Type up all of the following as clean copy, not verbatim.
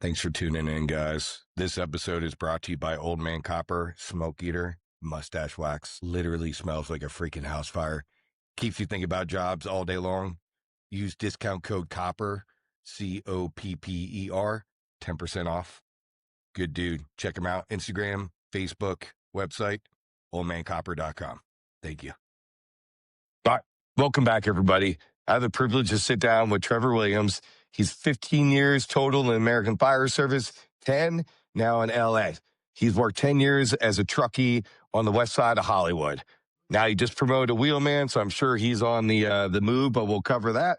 Thanks for tuning in, guys. This episode is brought to you by Old Man Copper, Smoke Eater, Mustache Wax. Literally smells like a freaking house fire. Keeps you thinking about jobs all day long. Use discount code COPPER, COPPER, 10% off. Good dude. Check him out. Instagram, Facebook, website, oldmancopper.com. Thank you. All right. Welcome back, everybody. I have the privilege to sit down with Trevor Williams. He's 15 years total in the American Fire Service, 10 now in LA. He's worked 10 years as a truckie on the west side of Hollywood. Now he just promoted a wheelman, so I'm sure he's on the move, but we'll cover that.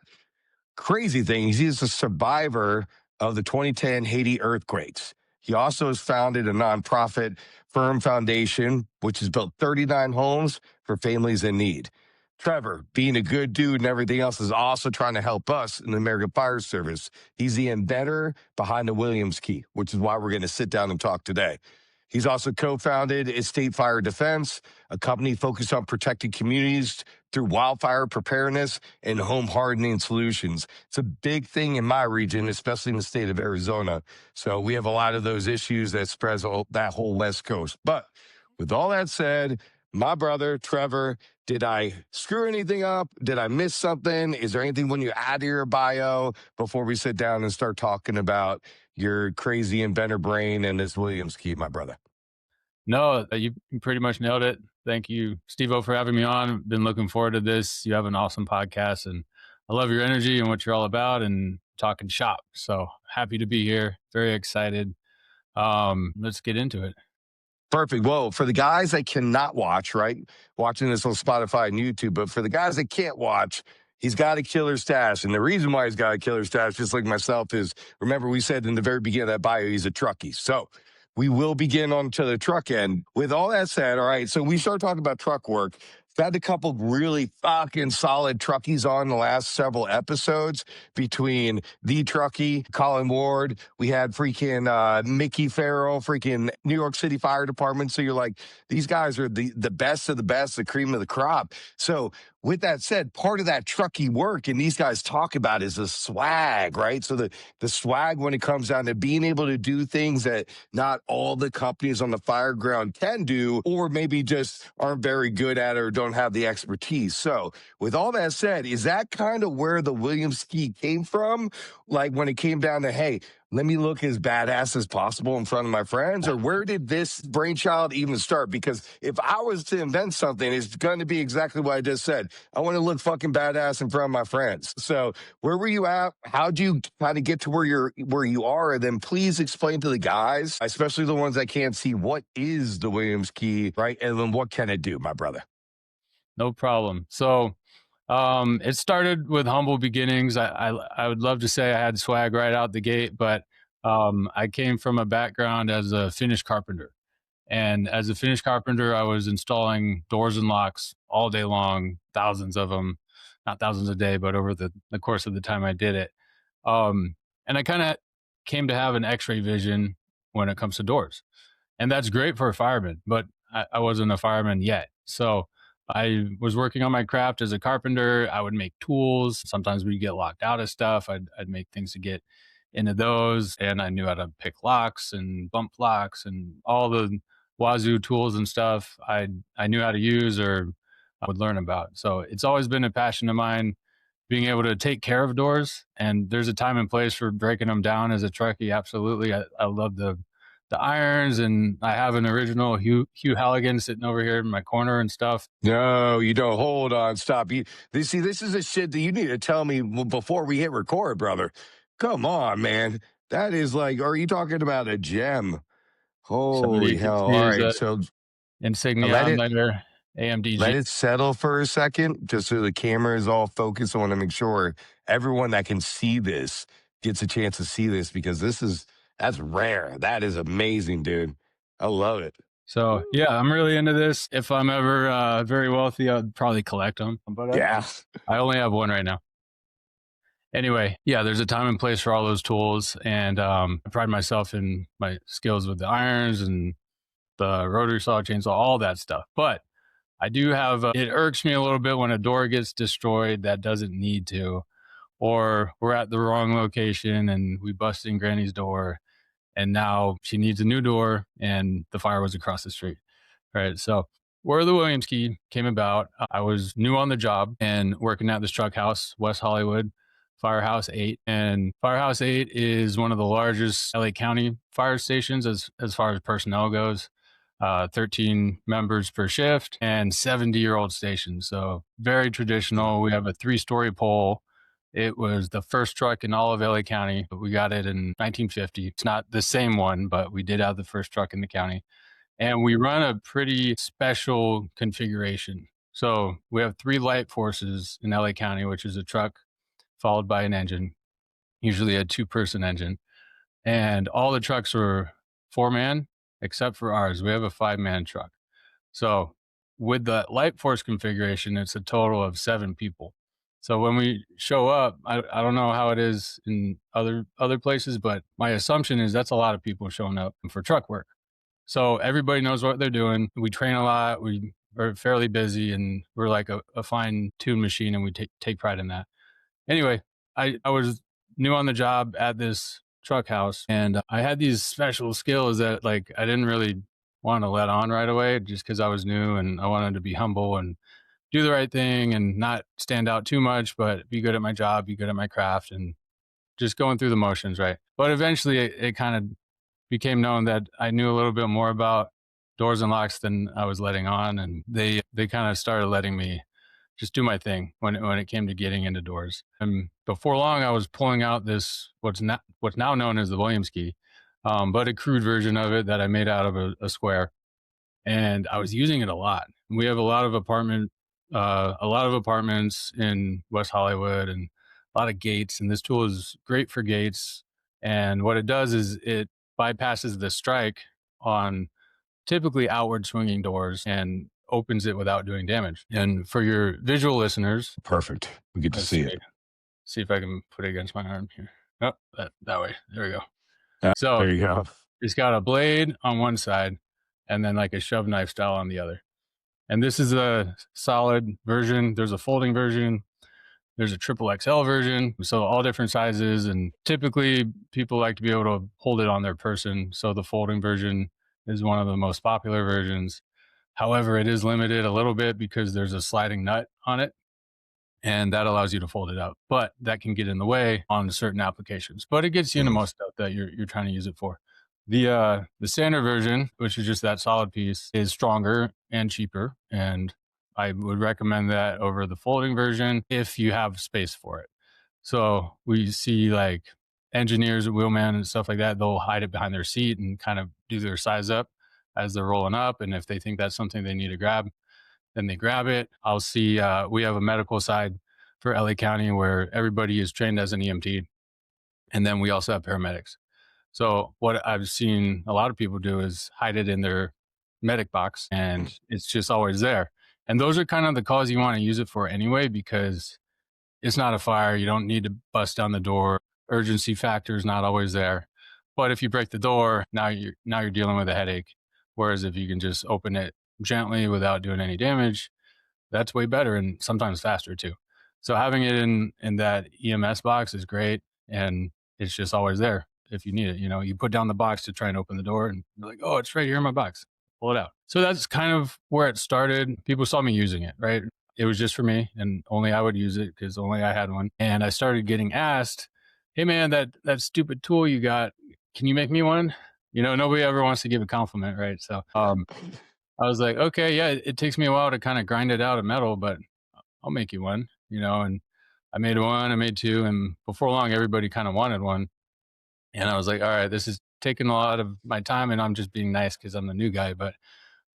Crazy thing, he's a survivor of the 2010 Haiti earthquakes. He also has founded a nonprofit firm foundation, which has built 39 homes for families in need. Trevor, being a good dude and everything else, is also trying to help us in the American Fire Service. He's the inventor behind the Williams key, which is why we're going to sit down and talk today. He's also co-founded Estate Fire Defense, a company focused on protecting communities through wildfire preparedness and home hardening solutions. It's a big thing in my region, especially in the state of Arizona. So we have a lot of those issues that spreads that whole West Coast. But with all that said, my brother, Trevor, did I screw anything up? Did I miss something? Is there anything when you add to your bio before we sit down and start talking about your crazy inventor brain and this Williams key, my brother? No, you pretty much nailed it. Thank you, Steve-O, for having me on. Been looking forward to this. You have an awesome podcast, and I love your energy and what you're all about and talking shop. So happy to be here. Very excited. Let's get into it. Perfect. Well, for the guys that cannot watch, right, watching this on Spotify and YouTube, but for the guys that can't watch, he's got a killer stash. And the reason why he's got a killer stash, just like myself, is remember we said in the very beginning of that bio, he's a truckie. So we will begin on to the truck end. With all that said, all right, so we start talking about truck work. We've had a couple really fucking solid truckies on the last several episodes between the truckie, Colin Ward. We had freaking Mickey Farrell, freaking New York City Fire Department. So you're like, these guys are the best of the best, the cream of the crop. So with that said, part of that truckie work, and these guys talk about, is the swag, right? So the swag when it comes down to being able to do things that not all the companies on the fire ground can do, or maybe just aren't very good at it or don't have the expertise. So with all that said, is that kind of where the Williams key came from? Like when it came down to, hey, let me look as badass as possible in front of my friends? Or where did this brainchild even start? Because if I was to invent something, it's going to be exactly what I just said. I want to look fucking badass in front of my friends. So where were you at? How'd you kind of get to where you are? And then please explain to the guys, especially the ones that can't see, what is the Williams key, right? And then what can it do, my brother? No problem. So it started with humble beginnings. I would love to say I had swag right out the gate, but I came from a background as a finish carpenter. And as a finish carpenter, I was installing doors and locks all day long, thousands of them, not thousands a day, but over the course of the time I did it. And I kind of came to have an x-ray vision when it comes to doors. And that's great for a fireman, but I wasn't a fireman yet. So I was working on my craft as a carpenter. I would make tools. Sometimes we'd get locked out of stuff. I'd make things to get into those. And I knew how to pick locks and bump locks and all the wazoo tools and stuff I knew how to use or I would learn about. So it's always been a passion of mine, being able to take care of doors. And there's a time and place for breaking them down as a truckie. Absolutely. I love the irons, and I have an original Hugh Halligan sitting over here in my corner and stuff. No, you don't. Hold on. Stop. This is a shit that you need to tell me before we hit record, brother. Come on, man. That is like, are you talking about a gem? So Holy you can hell. see All his right. So insignia let on it there, AMDG. let it settle for a second, just so the camera is all focused. I want to make sure everyone that can see this gets a chance to see this, because that's rare. That is amazing, dude. I love it. So yeah, I'm really into this. If I'm ever very wealthy, I'd probably collect them. But Yeah. I only have one right now. Anyway, yeah, there's a time and place for all those tools, and I pride myself in my skills with the irons and the rotary saw, chainsaw, all that stuff. But I do have, it irks me a little bit when a door gets destroyed that doesn't need to, or we're at the wrong location and we bust in Granny's door and now she needs a new door and the fire was across the street. Right. So where the Williams key came about, I was new on the job and working at this truck house, West Hollywood, Firehouse 8. And Firehouse 8 is one of the largest LA County fire stations as far as personnel goes. 13 members per shift and 70-year-old station. So very traditional. We have a 3-story pole. It was the first truck in all of LA County. We got it in 1950. It's not the same one, but we did have the first truck in the county. And we run a pretty special configuration. So we have 3 light forces in LA County, which is a truck followed by an engine, usually a 2-person engine. And all the trucks were 4-man, except for ours. We have a 5-man truck. So with the light force configuration, it's a total of 7 people. So when we show up, I don't know how it is in other places, but my assumption is that's a lot of people showing up for truck work. So everybody knows what they're doing. We train a lot. We are fairly busy, and we're like a fine-tuned machine, and we take pride in that. Anyway, I was new on the job at this truck house, and I had these special skills that like I didn't really want to let on right away, just because I was new and I wanted to be humble and do the right thing and not stand out too much, but be good at my job, be good at my craft, and just going through the motions, right? But eventually, it kind of became known that I knew a little bit more about doors and locks than I was letting on, and they kind of started letting me just do my thing when it came to getting into doors. And before long, I was pulling out this what's now known as the Williams key, but a crude version of it that I made out of a square, and I was using it a lot. We have a lot of apartments in West Hollywood and a lot of gates, and this tool is great for gates. And what it does is it bypasses the strike on typically outward swinging doors and opens it without doing damage. And for your visual listeners, Perfect. We get to see it. See if I can put it against my arm here. Oh, that way. There we go. So There you go. it's got a blade on one side and then like a shove knife style on the other. And this is a solid version. There's a folding version. There's a triple XL version. So all different sizes. And typically people like to be able to hold it on their person. So the folding version is one of the most popular versions. However, it is limited a little bit because there's a sliding nut on it, and that allows you to fold it out. But that can get in the way on certain applications. But it gets you into most stuff that you're trying to use it for. The standard version, which is just that solid piece, is stronger and cheaper, and I would recommend that over the folding version if you have space for it. So we see like engineers, wheelmen and stuff like that, they'll hide it behind their seat and kind of do their size up as they're rolling up. And if they think that's something they need to grab, then they grab it. I'll see, we have a medical side for LA County where everybody is trained as an EMT. And then we also have paramedics. So what I've seen a lot of people do is hide it in their medic box and it's just always there. And those are kind of the calls you want to use it for anyway, because it's not a fire. You don't need to bust down the door. Urgency factor is not always there. But if you break the door, now you're dealing with a headache. Whereas if you can just open it gently without doing any damage, that's way better and sometimes faster too. So having it in that EMS box is great, and it's just always there if you need it. You know, you put down the box to try and open the door, and you're like, oh, it's right here in my box. Pull it out. So that's kind of where it started. People saw me using it, right? It was just for me, and only I would use it because only I had one. And I started getting asked, "Hey, man, that stupid tool you got, can you make me one?" You know, nobody ever wants to give a compliment, right? So I was like, okay, yeah, it takes me a while to kind of grind it out of metal, but I'll make you one, you know. And I made one, I made two, and before long, everybody kind of wanted one. And I was like, all right, this is taking a lot of my time, and I'm just being nice because I'm the new guy, but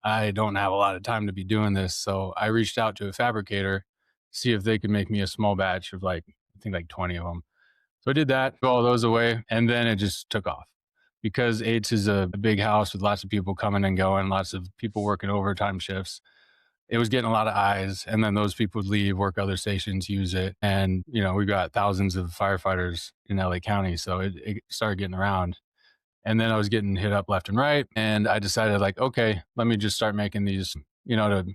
I don't have a lot of time to be doing this. So I reached out to a fabricator, see if they could make me a small batch of like, I think like 20 of them. So I did that, threw all those away, and then it just took off. Because Aids is a big house with lots of people coming and going, lots of people working overtime shifts. It was getting a lot of eyes, and then those people would leave, work other stations, use it. And, you know, we've got thousands of firefighters in LA County. So it started getting around. And then I was getting hit up left and right. And I decided like, okay, let me just start making these, you know, to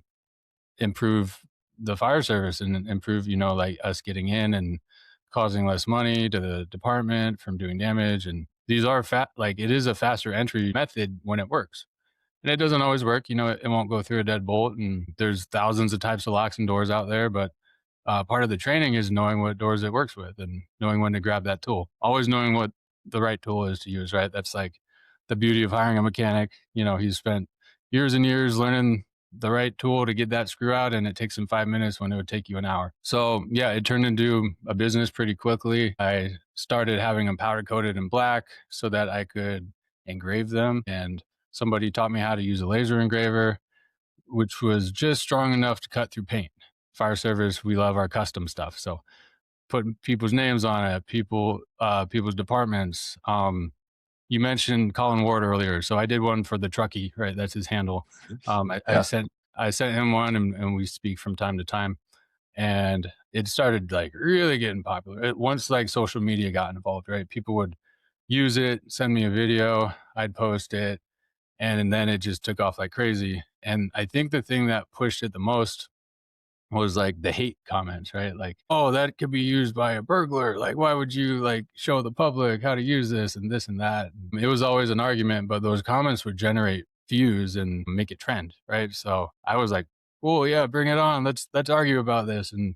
improve the fire service and improve, you know, like us getting in and causing less money to the department from doing damage. And these are like it is a faster entry method when it works. And it doesn't always work. It won't go through a deadbolt, and there's thousands of types of locks and doors out there. But part of the training is knowing what doors it works with and knowing when to grab that tool. Always knowing what the right tool is to use. Right. That's like the beauty of hiring a mechanic. He's spent years and years learning the right tool to get that screw out, and it takes him 5 minutes when it would take you an hour. So yeah, it turned into a business pretty quickly. I started having them powder coated in black so that I could engrave them, and somebody taught me how to use a laser engraver, which was just strong enough to cut through paint. Fire service, we love our custom stuff. So putting people's names on it, people's departments. You mentioned Colin Ward earlier, so I did one for the truckee, right? That's his handle. I Yeah. sent him one, and we speak from time to time. And it started like really getting popular once like social media got involved, right? People would use it, send me a video, I'd post it, and then it just took off like crazy. And I think the thing that pushed it the most was like the hate comments, right? Like, oh, that could be used by a burglar. Like, why would you like show the public how to use this and this and that? It was always an argument, but those comments would generate views and make it trend, right? So I was like, "Well, yeah, bring it on. Let's argue about this and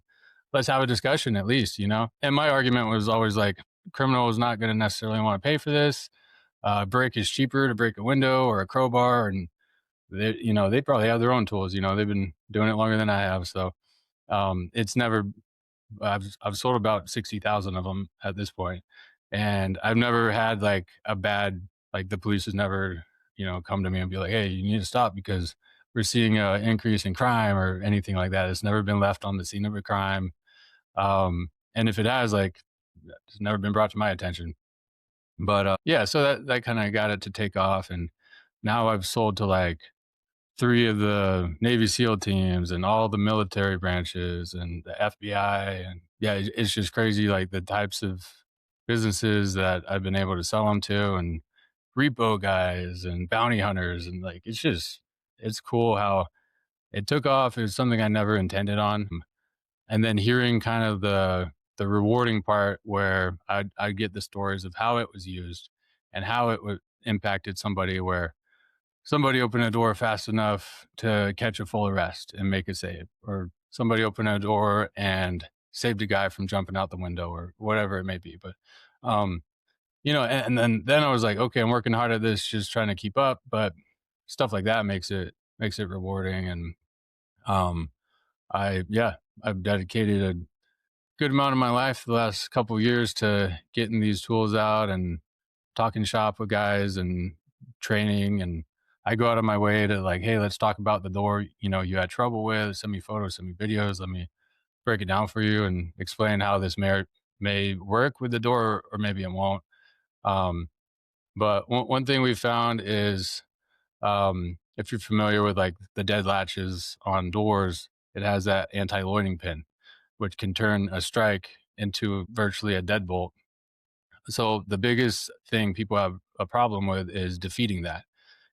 let's have a discussion at least." And my argument was always like, criminal is not going to necessarily want to pay for this. Brick is cheaper to break a window or a crowbar, and they probably have their own tools. They've been doing it longer than I have, so it's never. I've sold about 60,000 of them at this point, and I've never had like a bad like the police has never come to me and be like, hey, you need to stop because we're seeing an increase in crime or anything like that. It's never been left on the scene of a crime, and if it has, like, it's never been brought to my attention. But yeah, so that kind of got it to take off, and now I've sold to like three of the Navy SEAL teams and all the military branches and the FBI. And yeah, it's just crazy, like the types of businesses that I've been able to sell them to, and repo guys and bounty hunters. And like, it's cool how it took off. It was something I never intended on. And then hearing kind of the rewarding part where I'd get the stories of how it was used and how it would impacted somebody, where somebody opened a door fast enough to catch a full arrest and make a save, or somebody opened a door and saved a guy from jumping out the window, or whatever it may be. But, and then I was like, okay, I'm working hard at this, just trying to keep up, but stuff like that makes it rewarding. And, um, I've dedicated a good amount of my life the last couple of years to getting these tools out and talking shop with guys and training. And I go out of my way to like, hey, let's talk about the door you had trouble with. Send me photos, send me videos. Let me break it down for you and explain how this may work with the door, or maybe it won't. Um, but one thing we found is, if you're familiar with like the dead latches on doors, it has that anti-loining pin, which can turn a strike into virtually a deadbolt. So the biggest thing people have a problem with is defeating that,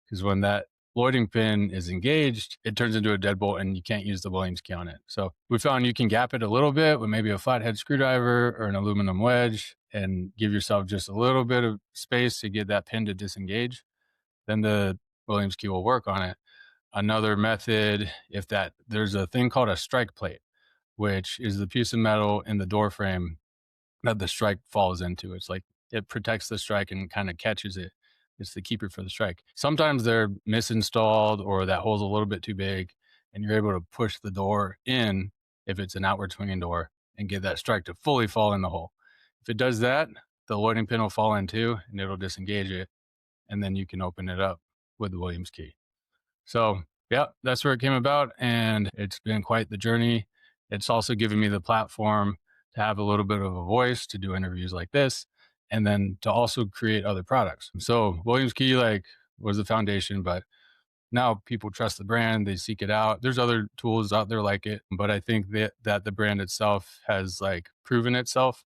because when that loading pin is engaged, it turns into a deadbolt and you can't use the Williams key on it. So we found you can gap it a little bit with maybe a flathead screwdriver or an aluminum wedge and give yourself just a little bit of space to get that pin to disengage. Then the Williams key will work on it. Another method, if that there's a thing called a strike plate, which is the piece of metal in the door frame that the strike falls into. It's like it protects the strike and kind of catches it. It's the keeper for the strike. Sometimes they're misinstalled or that hole's a little bit too big, and you're able to push the door in if it's an outward swinging door and get that strike to fully fall in the hole. If it does that, the loading pin will fall in too, and it'll disengage it, and then you can open it up with the Williams key. So yeah, that's where it came about, and it's been quite the journey. It's also given me the platform to have a little bit of a voice to do interviews like this, and then to also create other products. So Williams Key like was the foundation, but now people trust the brand, they seek it out. There's other tools out there like it, but I think that the brand itself has like proven itself.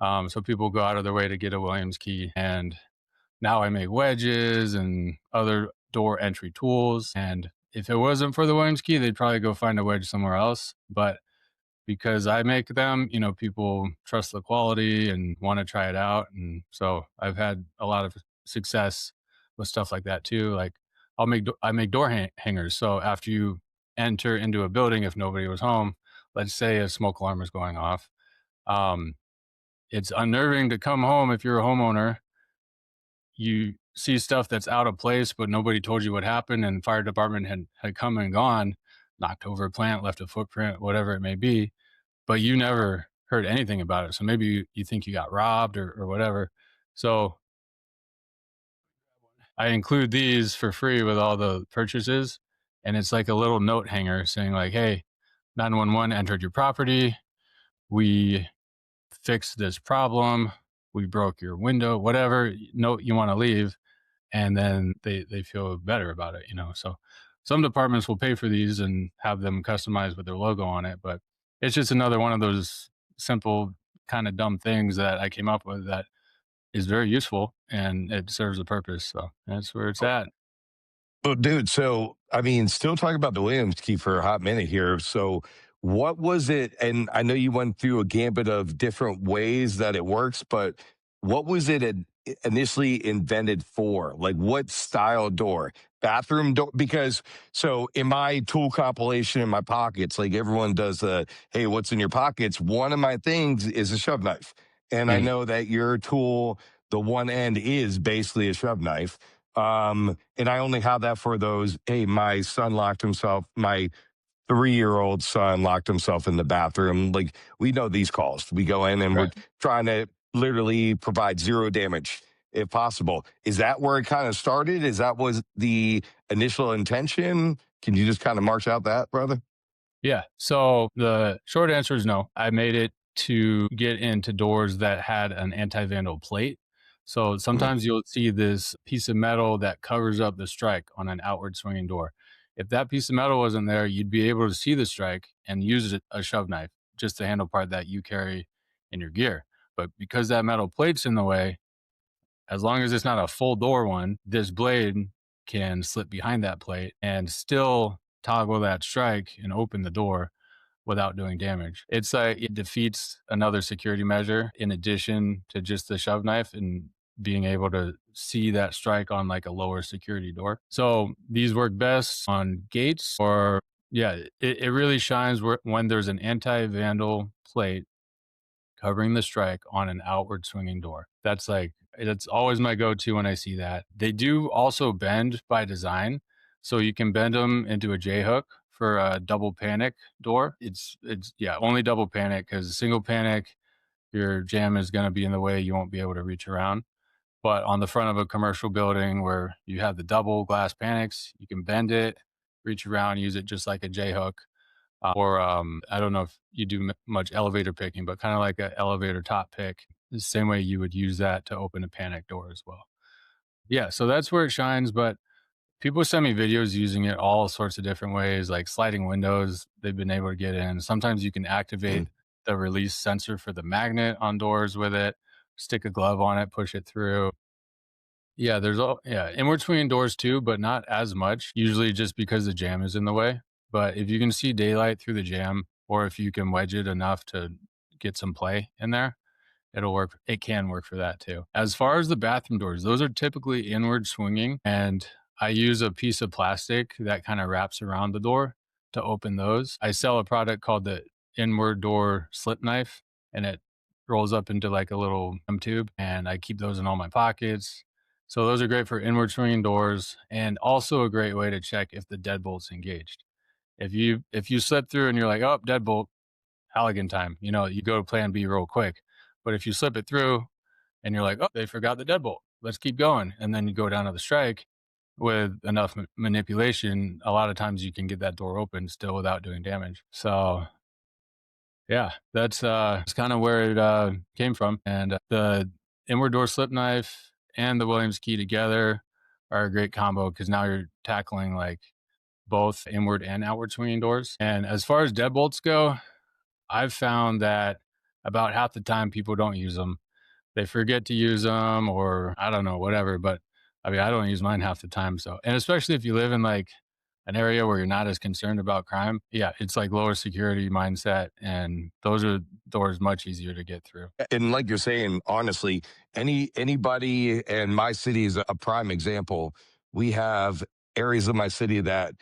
So people go out of their way to get a Williams Key, and now I make wedges and other door entry tools. And if it wasn't for the Williams Key, they'd probably go find a wedge somewhere else. But because I make them, people trust the quality and want to try it out. And so I've had a lot of success with stuff like that too. Like I make door hangers. So after you enter into a building, if nobody was home, let's say a smoke alarm is going off, um, it's unnerving to come home if you're a homeowner. You see stuff that's out of place, but nobody told you what happened, and fire department had come and gone, knocked over a plant, left a footprint, whatever it may be, but you never heard anything about it. So maybe you think you got robbed or whatever. So I include these for free with all the purchases. And it's like a little note hanger saying like, hey, 911 entered your property. We fixed this problem. We broke your window, whatever note you want to leave. And then they feel better about it. So some departments will pay for these and have them customized with their logo on it, but it's just another one of those simple kind of dumb things that I came up with that is very useful and it serves a purpose. So that's where it's at. Well, dude, so I mean, still talking about the Williams key for a hot minute here. So, what was it? And I know you went through a gambit of different ways that it works, but what was it initially invented for? Like, what style door? Bathroom door? Because so in my tool compilation in my pockets, like everyone does the hey, what's in your pockets? One of my things is a shove knife, and I Mhm. know that your tool, the one end is basically a shove knife. And I only have that for those. Hey, my son locked himself, my 3-year old son locked himself in the bathroom. Like, we know these calls. We go in and we're Right. trying to literally provide zero damage if possible. Is that where it kind of started? Is that was the initial intention? Can you just kind of march out that, brother? Yeah. So the short answer is no. I made it to get into doors that had an anti-vandal plate. So Mhm. sometimes you'll see this piece of metal that covers up the strike on an outward swinging door. If that piece of metal wasn't there, you'd be able to see the strike and use a shove knife, just the handle part that you carry in your gear. But because that metal plate's in the way, as long as it's not a full door one, this blade can slip behind that plate and still toggle that strike and open the door without doing damage. It's like it defeats another security measure in addition to just the shove knife and being able to see that strike on like a lower security door. So these work best on gates or yeah, it really shines when there's an anti-vandal plate covering the strike on an outward swinging door. That's always my go-to when I see that. They do also bend by design, so you can bend them into a J hook for a double panic door. It's yeah, only double panic because single panic, your jam is going to be in the way. You won't be able to reach around. But on the front of a commercial building where you have the double glass panics, you can bend it, reach around, use it just like a J hook or I don't know if you do much elevator picking, but kind of like an elevator top pick, the same way you would use that to open a panic door as well. Yeah, so that's where it shines. But people send me videos using it all sorts of different ways, like sliding windows. They've been able to get in. Sometimes you can activate Mhm. the release sensor for the magnet on doors with it. Stick a glove on it, push it through. Yeah, there's all yeah, inward swinging doors too, but not as much, usually just because the jam is in the way. But if you can see daylight through the jam, or if you can wedge it enough to get some play in there, it'll work. It can work for that too. As far as the bathroom doors, those are typically inward swinging, and I use a piece of plastic that kind of wraps around the door to open those. I sell a product called the inward door slip knife, and it rolls up into like a little tube, and I keep those in all my pockets. So those are great for inward swinging doors, and also a great way to check if the deadbolt's engaged. If you slip through and you're like, oh, deadbolt, Halligan time. You go to plan B real quick. But if you slip it through and you're like, oh, they forgot the deadbolt, let's keep going. And then you go down to the strike with enough manipulation, a lot of times you can get that door open still without doing damage. So yeah, that's kind of where it came from. And the inward door slip knife and the Williams key together are a great combo because now you're tackling like both inward and outward swinging doors. And as far as deadbolts go, I've found that about half the time people don't use them. They forget to use them or I don't know, whatever. But I mean, I don't use mine half the time. So, and especially if you live in like an area where you're not as concerned about crime, yeah, it's like lower security mindset, and those are doors much easier to get through. And like you're saying, honestly, anybody, and my city is a prime example. We have areas of my city that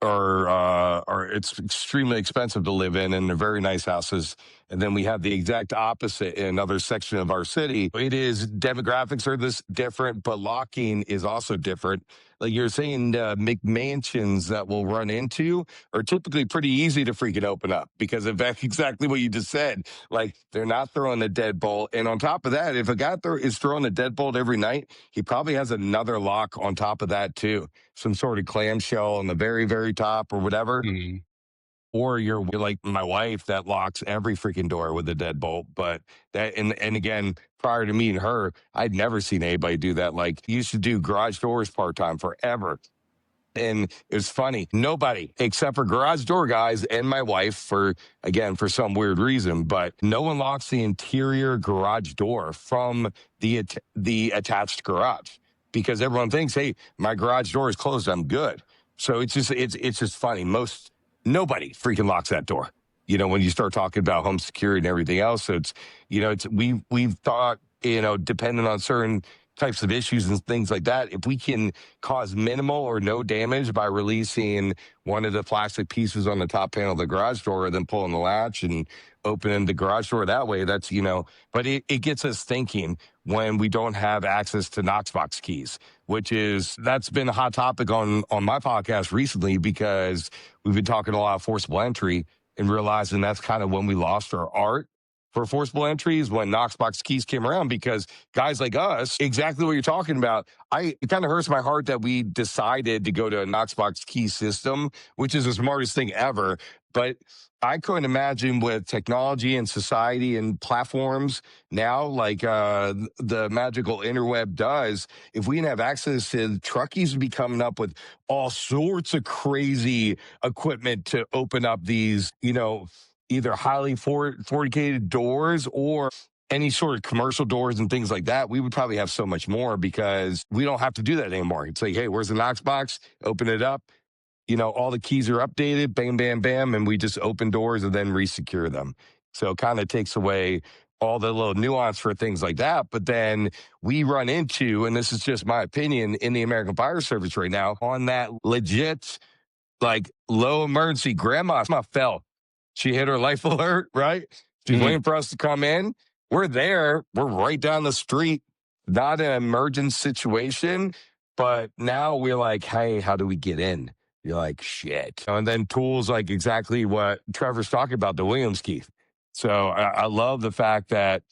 are it's extremely expensive to live in, and they're very nice houses. And then we have the exact opposite in another section of our city. It is demographics are this different, but locking is also different. Like you're saying, McMansions that we'll run into are typically pretty easy to freaking open up because of exactly what you just said. Like they're not throwing a deadbolt, and on top of that, if a guy is throwing a deadbolt every night, he probably has another lock on top of that too, some sort of clamshell on the very, very top or whatever. Mhm. Or you're like my wife that locks every freaking door with a deadbolt. But that, and again, prior to meeting her, I'd never seen anybody do that. Like used to do garage doors part time forever. And it was funny. Nobody except for garage door guys and my wife for some weird reason, but no one locks the interior garage door from the attached garage because everyone thinks, hey, my garage door is closed. I'm good. So it's just funny. Nobody freaking locks that door. When you start talking about home security and everything else. So we've thought, depending on certain types of issues and things like that, if we can cause minimal or no damage by releasing one of the plastic pieces on the top panel of the garage door, then pulling the latch and opening the garage door that way, but it gets us thinking when we don't have access to Knoxbox keys, that's been a hot topic on my podcast recently because we've been talking a lot of forcible entry and realizing that's kind of when we lost our art for forcible entries when Knoxbox keys came around because guys like us, exactly what you're talking about. It kind of hurts my heart that we decided to go to a Knoxbox key system, which is the smartest thing ever. But I couldn't imagine with technology and society and platforms now, like the magical interweb does, if we didn't have access to truckies would be coming up with all sorts of crazy equipment to open up these, either highly fortificated doors or any sort of commercial doors and things like that. We would probably have so much more because we don't have to do that anymore. It's like, hey, where's the Knox box? Open it up. All the keys are updated, bam, bam, bam, and we just open doors and then resecure them. So it kind of takes away all the little nuance for things like that. But then we run into, and this is just my opinion, in the American Fire Service right now, on that legit like low emergency. Grandma fell. She hit her life alert, right? She's Mhm. waiting for us to come in. We're there. We're right down the street. Not an emergent situation, but now we're like, hey, how do we get in? You're like, shit. And then tools like exactly what Trevor's talking about, the Williams key. So I love the fact that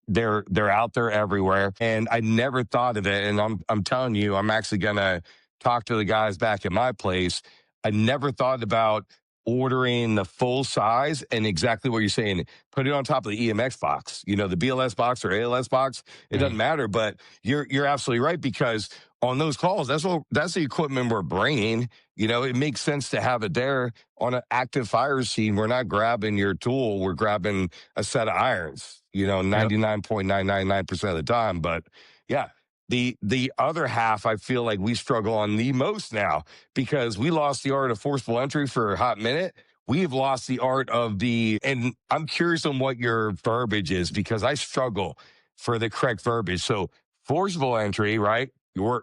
they're out there everywhere. And I never thought of it. And I'm telling you, I'm actually gonna talk to the guys back at my place. I never thought about ordering the full size and exactly what you're saying. Put it on top of the EMX box, the BLS box or ALS box. It doesn't Mhm. matter. But you're absolutely right because on those calls, that's the equipment we're bringing. It makes sense to have it there on an active fire scene. We're not grabbing your tool. We're grabbing a set of irons, Yep. 99.999% of the time. But yeah, the other half, I feel like we struggle on the most now because we lost the art of forcible entry for a hot minute. We've lost the art and I'm curious on what your verbiage is because I struggle for the correct verbiage. So forcible entry, right? We're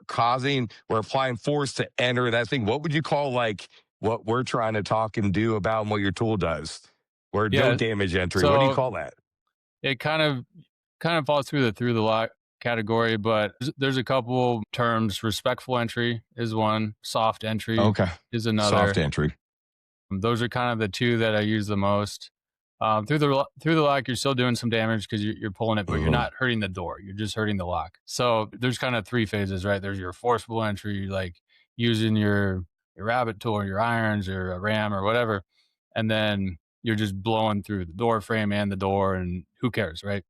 applying force to enter that thing. What would you call like what we're trying to talk and do about and what your tool does? Or no Yeah. damage entry. What do you So call that? it kind of falls through the lock category, but there's a couple terms. Respectful entry is one. Soft entry Okay. is Soft another. entry. Those are kind of the two that I use the most. Through the lock, you're still doing some damage because you're pulling it, but you're Mhm. not hurting the door. You're just hurting the lock. So there's kind of three phases, right? There's your forcible entry, like using your rabbit tool or your irons or a ram or whatever, and then you're just blowing through the door frame and the door, and who cares, right?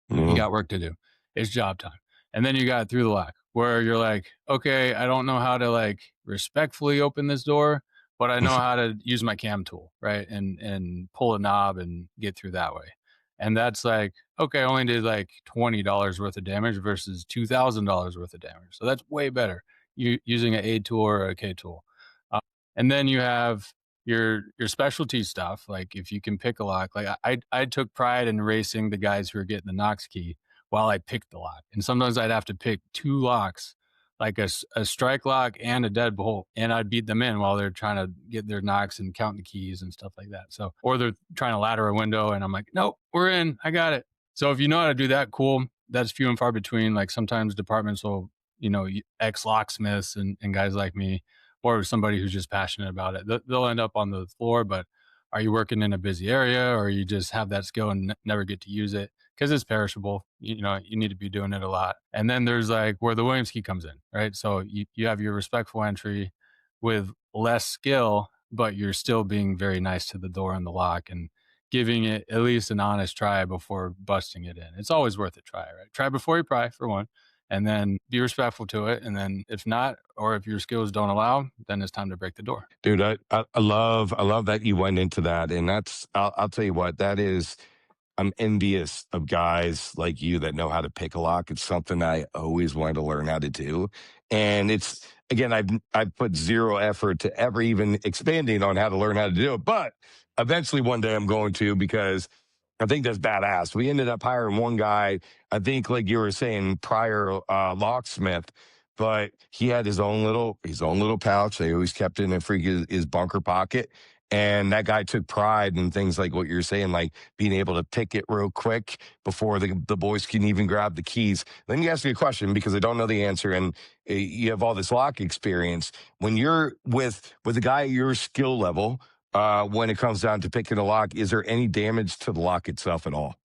You Mhm. got work to do. It's job time. And then you got through the lock where you're like, okay, I don't know how to like respectfully open this door, but I know how to use my cam tool, right? And pull a knob and get through that way. And that's like, okay, I only did like $20 worth of damage versus $2,000 worth of damage. So that's way better. You using an A tool or a K tool. And then you have your specialty stuff. Like if you can pick a lock, like I took pride in racing the guys who were getting the Knox key while I picked the lock. And sometimes I'd have to pick two locks, like a strike lock and a deadbolt, and I'd beat them in while they're trying to get their Knox and count the keys and stuff like that. So, or they're trying to ladder a window and I'm like, nope, we're in, I got it. So if you know how to do that, cool. That's few and far between. Like sometimes departments will, ex locksmiths and guys like me, or somebody who's just passionate about it. They'll end up on the floor, but are you working in a busy area, or you just have that skill and never get to use it because it's perishable? You need to be doing it a lot. And then there's like where the Williams key comes in, right? So you have your respectful entry with less skill, but you're still being very nice to the door and the lock and giving it at least an honest try before busting it in. It's always worth a try, right? Try before you pry, for one, and then be respectful to it. And then if not, or if your skills don't allow, then it's time to break the door. Dude, I love that you went into that. And I'll tell you what, that is, I'm envious of guys like you that know how to pick a lock. It's something I always wanted to learn how to do. And it's, again, I've put zero effort to ever even expanding on how to learn how to do it. But eventually one day I'm going to, because I think that's badass. We ended up hiring one guy, I think, like you were saying, prior locksmith, but he had his own little pouch. They always kept it in his bunker pocket. And that guy took pride in things like what you're saying, like being able to pick it real quick before the boys can even grab the keys. Let me ask you a question, because I don't know the answer, and you have all this lock experience. When you're with a guy at your skill level, when it comes down to picking a lock, is there any damage to the lock itself at all?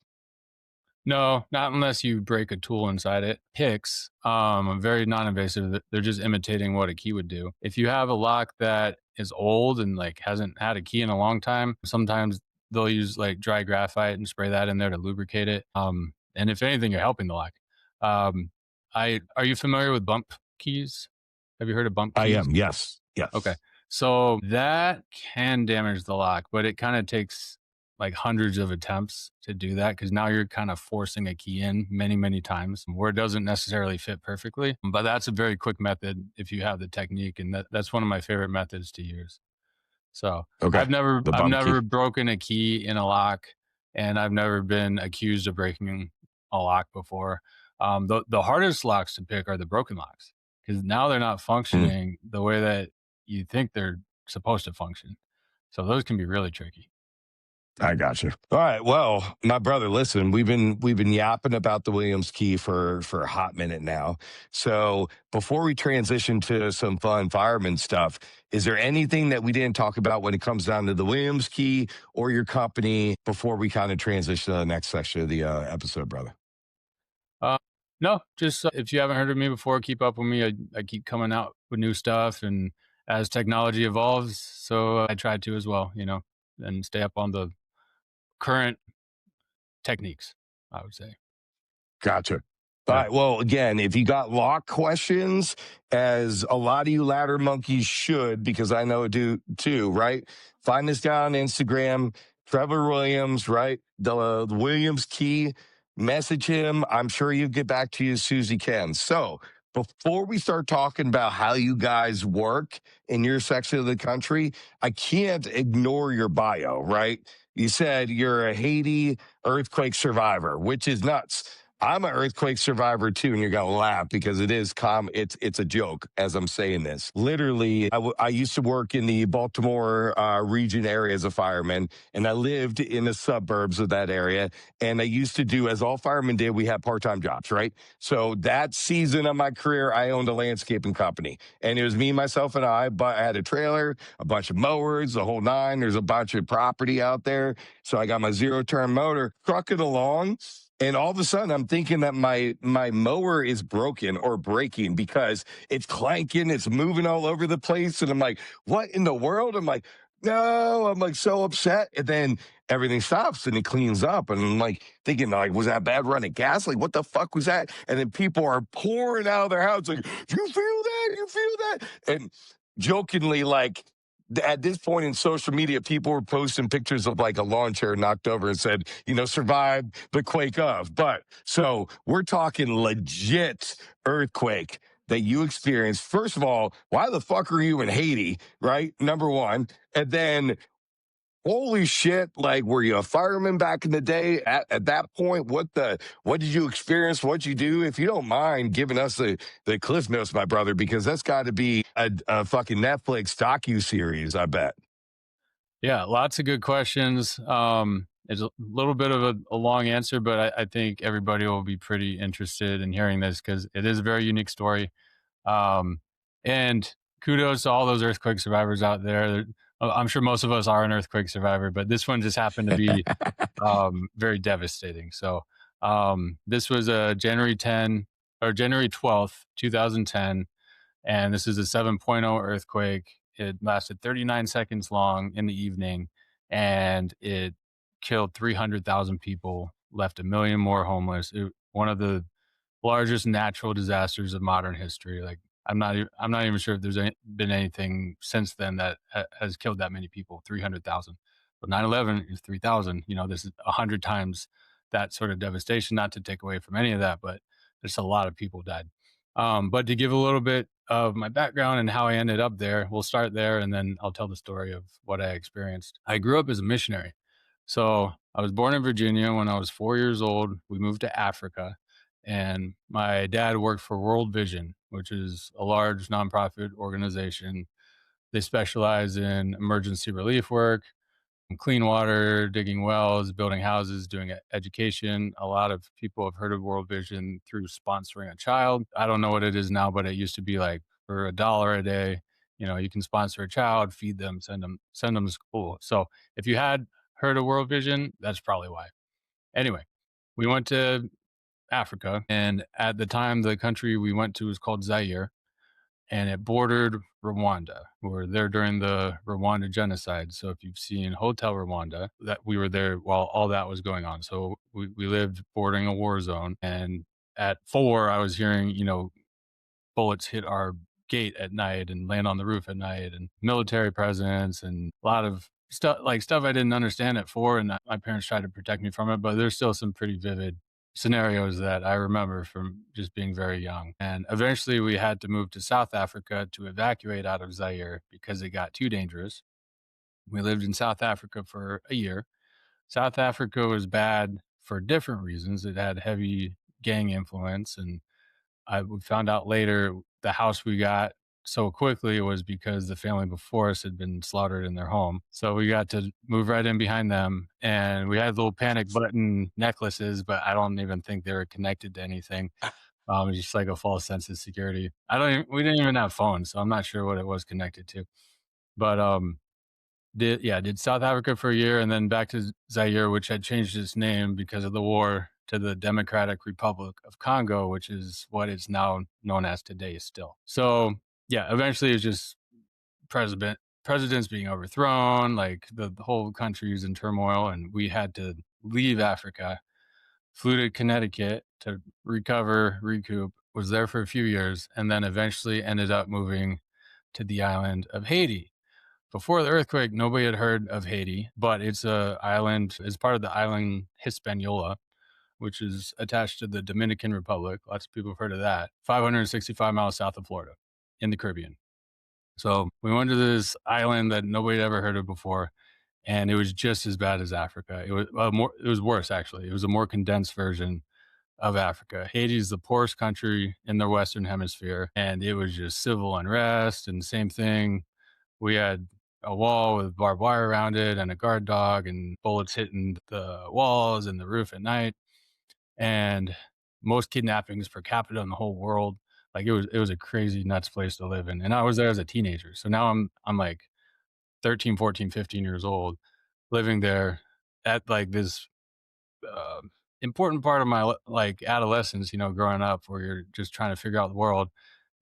No, not unless you break a tool inside it. Picks, very non-invasive. They're just imitating what a key would do. If you have a lock that is old and like hasn't had a key in a long time, sometimes they'll use like dry graphite and spray that in there to lubricate it. And if anything, you're helping the lock. Are you familiar with bump keys? Have you heard of bump I keys? am, yes. Yes. Okay. So that can damage the lock, but it kind of takes like hundreds of attempts to do that, because now you're kind of forcing a key in many, many times where it doesn't necessarily fit perfectly. But that's a very quick method if you have the technique, and that's one of my favorite methods to use. So Okay. The I've bump key. never broken a key in a lock, and I've never been accused of breaking a lock before. The hardest locks to pick are the broken locks, because now they're not functioning the way that you think they're supposed to function. So those can be really tricky. I got you. All right. Well, my brother, listen, we've been yapping about the Williams key for a hot minute now. So before we transition to some fun fireman stuff, is there anything that we didn't talk about when it comes down to the Williams key or your company before we kind of transition to the next section of the episode, brother? No, just if you haven't heard of me before, keep up with me. I keep coming out with new stuff, and as technology evolves, so I try to as well, and stay up on the current techniques, I would say. Gotcha. All Yeah. right. Well, again, if you got lock questions, as a lot of you ladder monkeys should, because I know do too, right? Find this guy on Instagram, Trevor Williams, right? The Williams key. Message him. I'm sure he'll get back to you as soon as he can. So before we start talking about how you guys work in your section of the country, I can't ignore your bio, right? You said you're a Haiti earthquake survivor, which is nuts. I'm an earthquake survivor too, and you're gonna laugh because it is it's a joke as I'm saying this. Literally, I used to work in the Baltimore region area as a fireman, and I lived in the suburbs of that area. And I used to do, as all firemen did, we had part-time jobs, right? So that season of my career, I owned a landscaping company, and it was me, myself, and I. But I had a trailer, a bunch of mowers, the whole nine. There's a bunch of property out there, so I got my zero-turn motor, trucking along. And all of a sudden, I'm thinking that my mower is broken or breaking because it's clanking, it's moving all over the place. And I'm like, what in the world? I'm like, no, I'm like so upset. And then everything stops and it cleans up. And I'm like thinking, like, was that bad running gas? Like, what the fuck was that? And then people are pouring out of their house like, you feel that? You feel that? And jokingly, like, at this point in social media, people were posting pictures of like a lawn chair knocked over and said, survived the quake of. But so we're talking legit earthquake. that you experienced? First of all, why the fuck are you in Haiti, right? Number one. And then, holy shit, like, were you a fireman back in the day at that point? What did you experience? What'd you do? If you don't mind giving us the Cliff Notes, my brother, because that's got to be a fucking Netflix docu-series, I bet. Yeah, lots of good questions. It's a little bit of a long answer, but I think everybody will be pretty interested in hearing this because it is a very unique story. Um, and kudos to all those earthquake survivors out there. I'm sure most of us are an earthquake survivor, but this one just happened to be very devastating. So this was January 10 or January 12th, 2010, and this is a 7.0 earthquake. It lasted 39 seconds long in the evening, and it killed 300,000 people, left a million more homeless. One of the largest natural disasters of modern history. Like I'm not even sure if there's been anything since then that has killed that many people. 300,000. But 9/11 is 3,000. You know, this is 100 times that sort of devastation. Not to take away from any of that, but just a lot of people died. But to give a little bit of my background and how I ended up there, we'll start there, and then I'll tell the story of what I experienced. I grew up as a missionary. So I was born in Virginia. When I was 4 years old, we moved to Africa, and my dad worked for World Vision, which is a large nonprofit organization. They specialize in emergency relief work, clean water, digging wells, building houses, doing education. A lot of people have heard of World Vision through sponsoring a child. I don't know what it is now, but it used to be like for $1 a day, you know, you can sponsor a child, feed them, send them to school. So if you had heard of World Vision, that's probably why. Anyway, we went to Africa, and at the time, the country we went to was called Zaire, and it bordered Rwanda. We were there during the Rwanda genocide. So if you've seen Hotel Rwanda, that we were there while all that was going on. So we lived bordering a war zone. And at 4, I was hearing, you know, bullets hit our gate at night and land on the roof at night, and military presence and a lot of stuff I didn't understand at 4, and my parents tried to protect me from it, but there's still some pretty vivid scenarios that I remember from just being very young. And eventually we had to move to South Africa to evacuate out of Zaire because it got too dangerous. We lived in South Africa for a year. South Africa was bad for different reasons. It had heavy gang influence, and we found out later the house we got so quickly was because the family before us had been slaughtered in their home. So we got to move right in behind them, and we had little panic button necklaces, but I don't even think they were connected to anything. Just like a false sense of security. We didn't even have phones, so I'm not sure what it was connected to. But did South Africa for a year, and then back to Zaire, which had changed its name because of the war, to the Democratic Republic of Congo, which is what it's now known as today still. So yeah, eventually it's just presidents being overthrown, like the whole country is in turmoil, and we had to leave Africa, flew to Connecticut to recoup, was there for a few years, and then eventually ended up moving to the island of Haiti. Before the earthquake, nobody had heard of Haiti, but it's a island, it's part of the island Hispaniola, which is attached to the Dominican Republic. Lots of people have heard of that. 565 miles south of Florida in the Caribbean. So we went to this island that nobody had ever heard of before, and it was just as bad as Africa. It was worse actually. It was a more condensed version of Africa. Haiti is the poorest country in the Western Hemisphere, and it was just civil unrest and same thing. We had a wall with barbed wire around it and a guard dog and bullets hitting the walls and the roof at night, and most kidnappings per capita in the whole world. Like it was a crazy nuts place to live in. And I was there as a teenager. So now I'm like 13, 14, 15 years old living there at like this uh, important part of my like adolescence, you know, growing up where you're just trying to figure out the world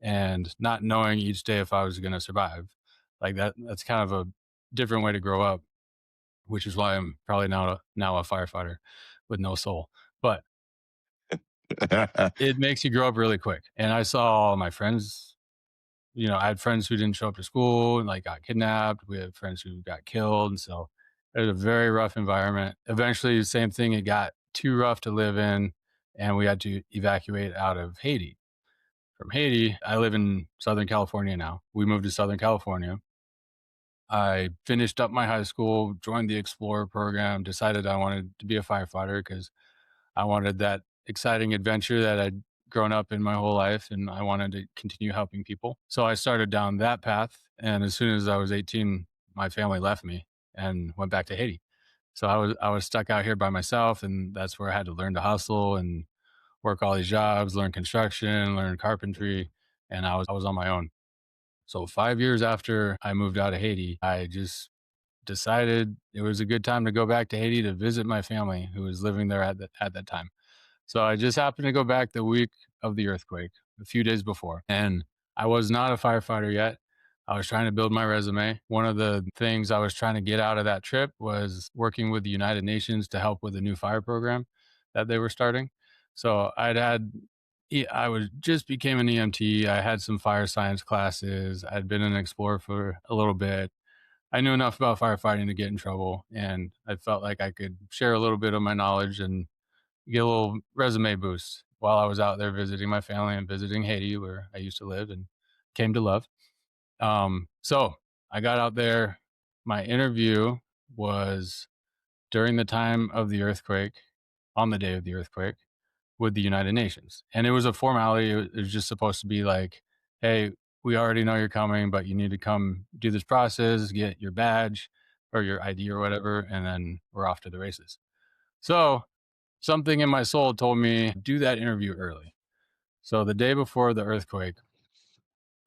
and not knowing each day if I was going to survive. Like that's kind of a different way to grow up, which is why I'm probably now a firefighter with no soul. But it makes you grow up really quick. And I saw all my friends, you know, I had friends who didn't show up to school and like got kidnapped. We had friends who got killed. And so it was a very rough environment. Eventually, the same thing, it got too rough to live in, and we had to evacuate out of Haiti. from Haiti. I live in Southern California now. We moved to Southern California. I finished up my high school, joined the Explorer program, decided I wanted to be a firefighter because I wanted that exciting adventure that I'd grown up in my whole life, and I wanted to continue helping people. So I started down that path. And as soon as I was 18, my family left me and went back to Haiti. So I was stuck out here by myself, and that's where I had to learn to hustle and work all these jobs, learn construction, learn carpentry, and I was on my own. So 5 years after I moved out of Haiti, I just decided it was a good time to go back to Haiti to visit my family who was living there at that time. So I just happened to go back the week of the earthquake, a few days before, and I was not a firefighter yet. I was trying to build my resume. One of the things I was trying to get out of that trip was working with the United Nations to help with a new fire program that they were starting. So I was just became an EMT. I had some fire science classes. I'd been an explorer for a little bit. I knew enough about firefighting to get in trouble, and I felt like I could share a little bit of my knowledge and get a little resume boost while I was out there visiting my family and visiting Haiti, where I used to live and came to love. So I got out there. My interview was during the time of the earthquake, on the day of the earthquake, with the United Nations. And it was a formality. It was just supposed to be like, hey, we already know you're coming, but you need to come do this process, get your badge or your ID or whatever, and then we're off to the races. So something in my soul told me do that interview early. So the day before the earthquake,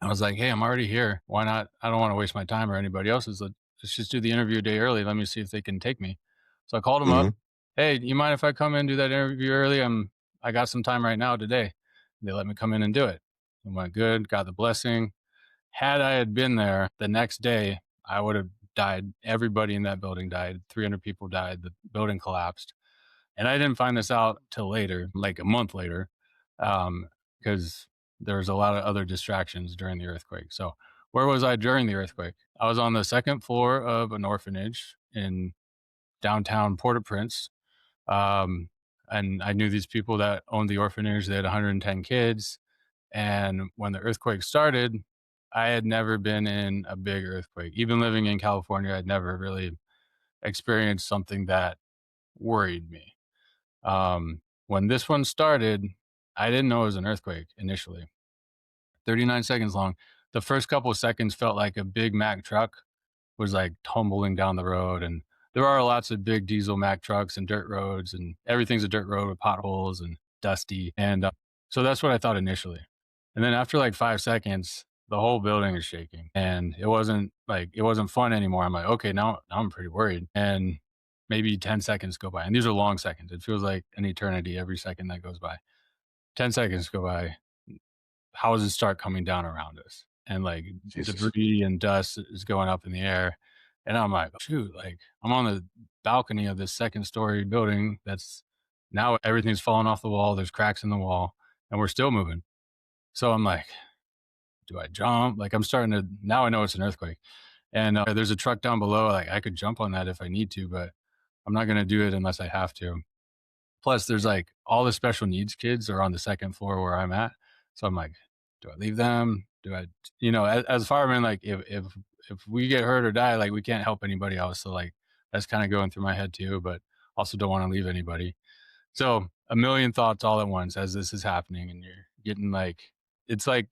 I was like, hey, I'm already here. Why not? I don't want to waste my time or anybody else's. Let's just do the interview a day early. Let me see if they can take me. So I called them up. Hmm. Hey, do you mind if I come in and do that interview early? I got some time right now today. They let me come in and do it. I went good, got the blessing. Had I had been there the next day, I would have died. Everybody in that building died. 300 people died. The building collapsed. And I didn't find this out till later, like a month later, because there was a lot of other distractions during the earthquake. So where was I during the earthquake? I was on the second floor of an orphanage in downtown Port-au-Prince. Um, and I knew these people that owned the orphanage. They had 110 kids. And when the earthquake started, I had never been in a big earthquake. Even living in California, I'd never really experienced something that worried me. When this one started, I didn't know it was an earthquake initially. 39 seconds long. The first couple of seconds felt like a big Mack truck was like tumbling down the road. And there are lots of big diesel Mack trucks and dirt roads, and everything's a dirt road with potholes and dusty. And so that's what I thought initially. And then after like 5 seconds, the whole building is shaking, and it wasn't fun anymore. I'm like, okay, now I'm pretty worried. And maybe 10 seconds go by, and these are long seconds. It feels like an eternity every second that goes by. 10 seconds go by. Houses start coming down around us, and like Jesus. debris and dust is going up in the air. And I'm like, shoot, like I'm on the balcony of this second story building that's now everything's falling off the wall. There's cracks in the wall, and we're still moving. So I'm like, do I jump? Like I'm starting to, now I know it's an earthquake. And there's a truck down below. Like I could jump on that if I need to, but I'm not going to do it unless I have to. Plus, there's like all the special needs kids are on the second floor where I'm at. So I'm like, do I leave them? Do I, as firemen, like if we get hurt or die, like we can't help anybody else. So like that's kind of going through my head too, but also don't want to leave anybody. So a million thoughts all at once as this is happening, and you're getting like, it's like,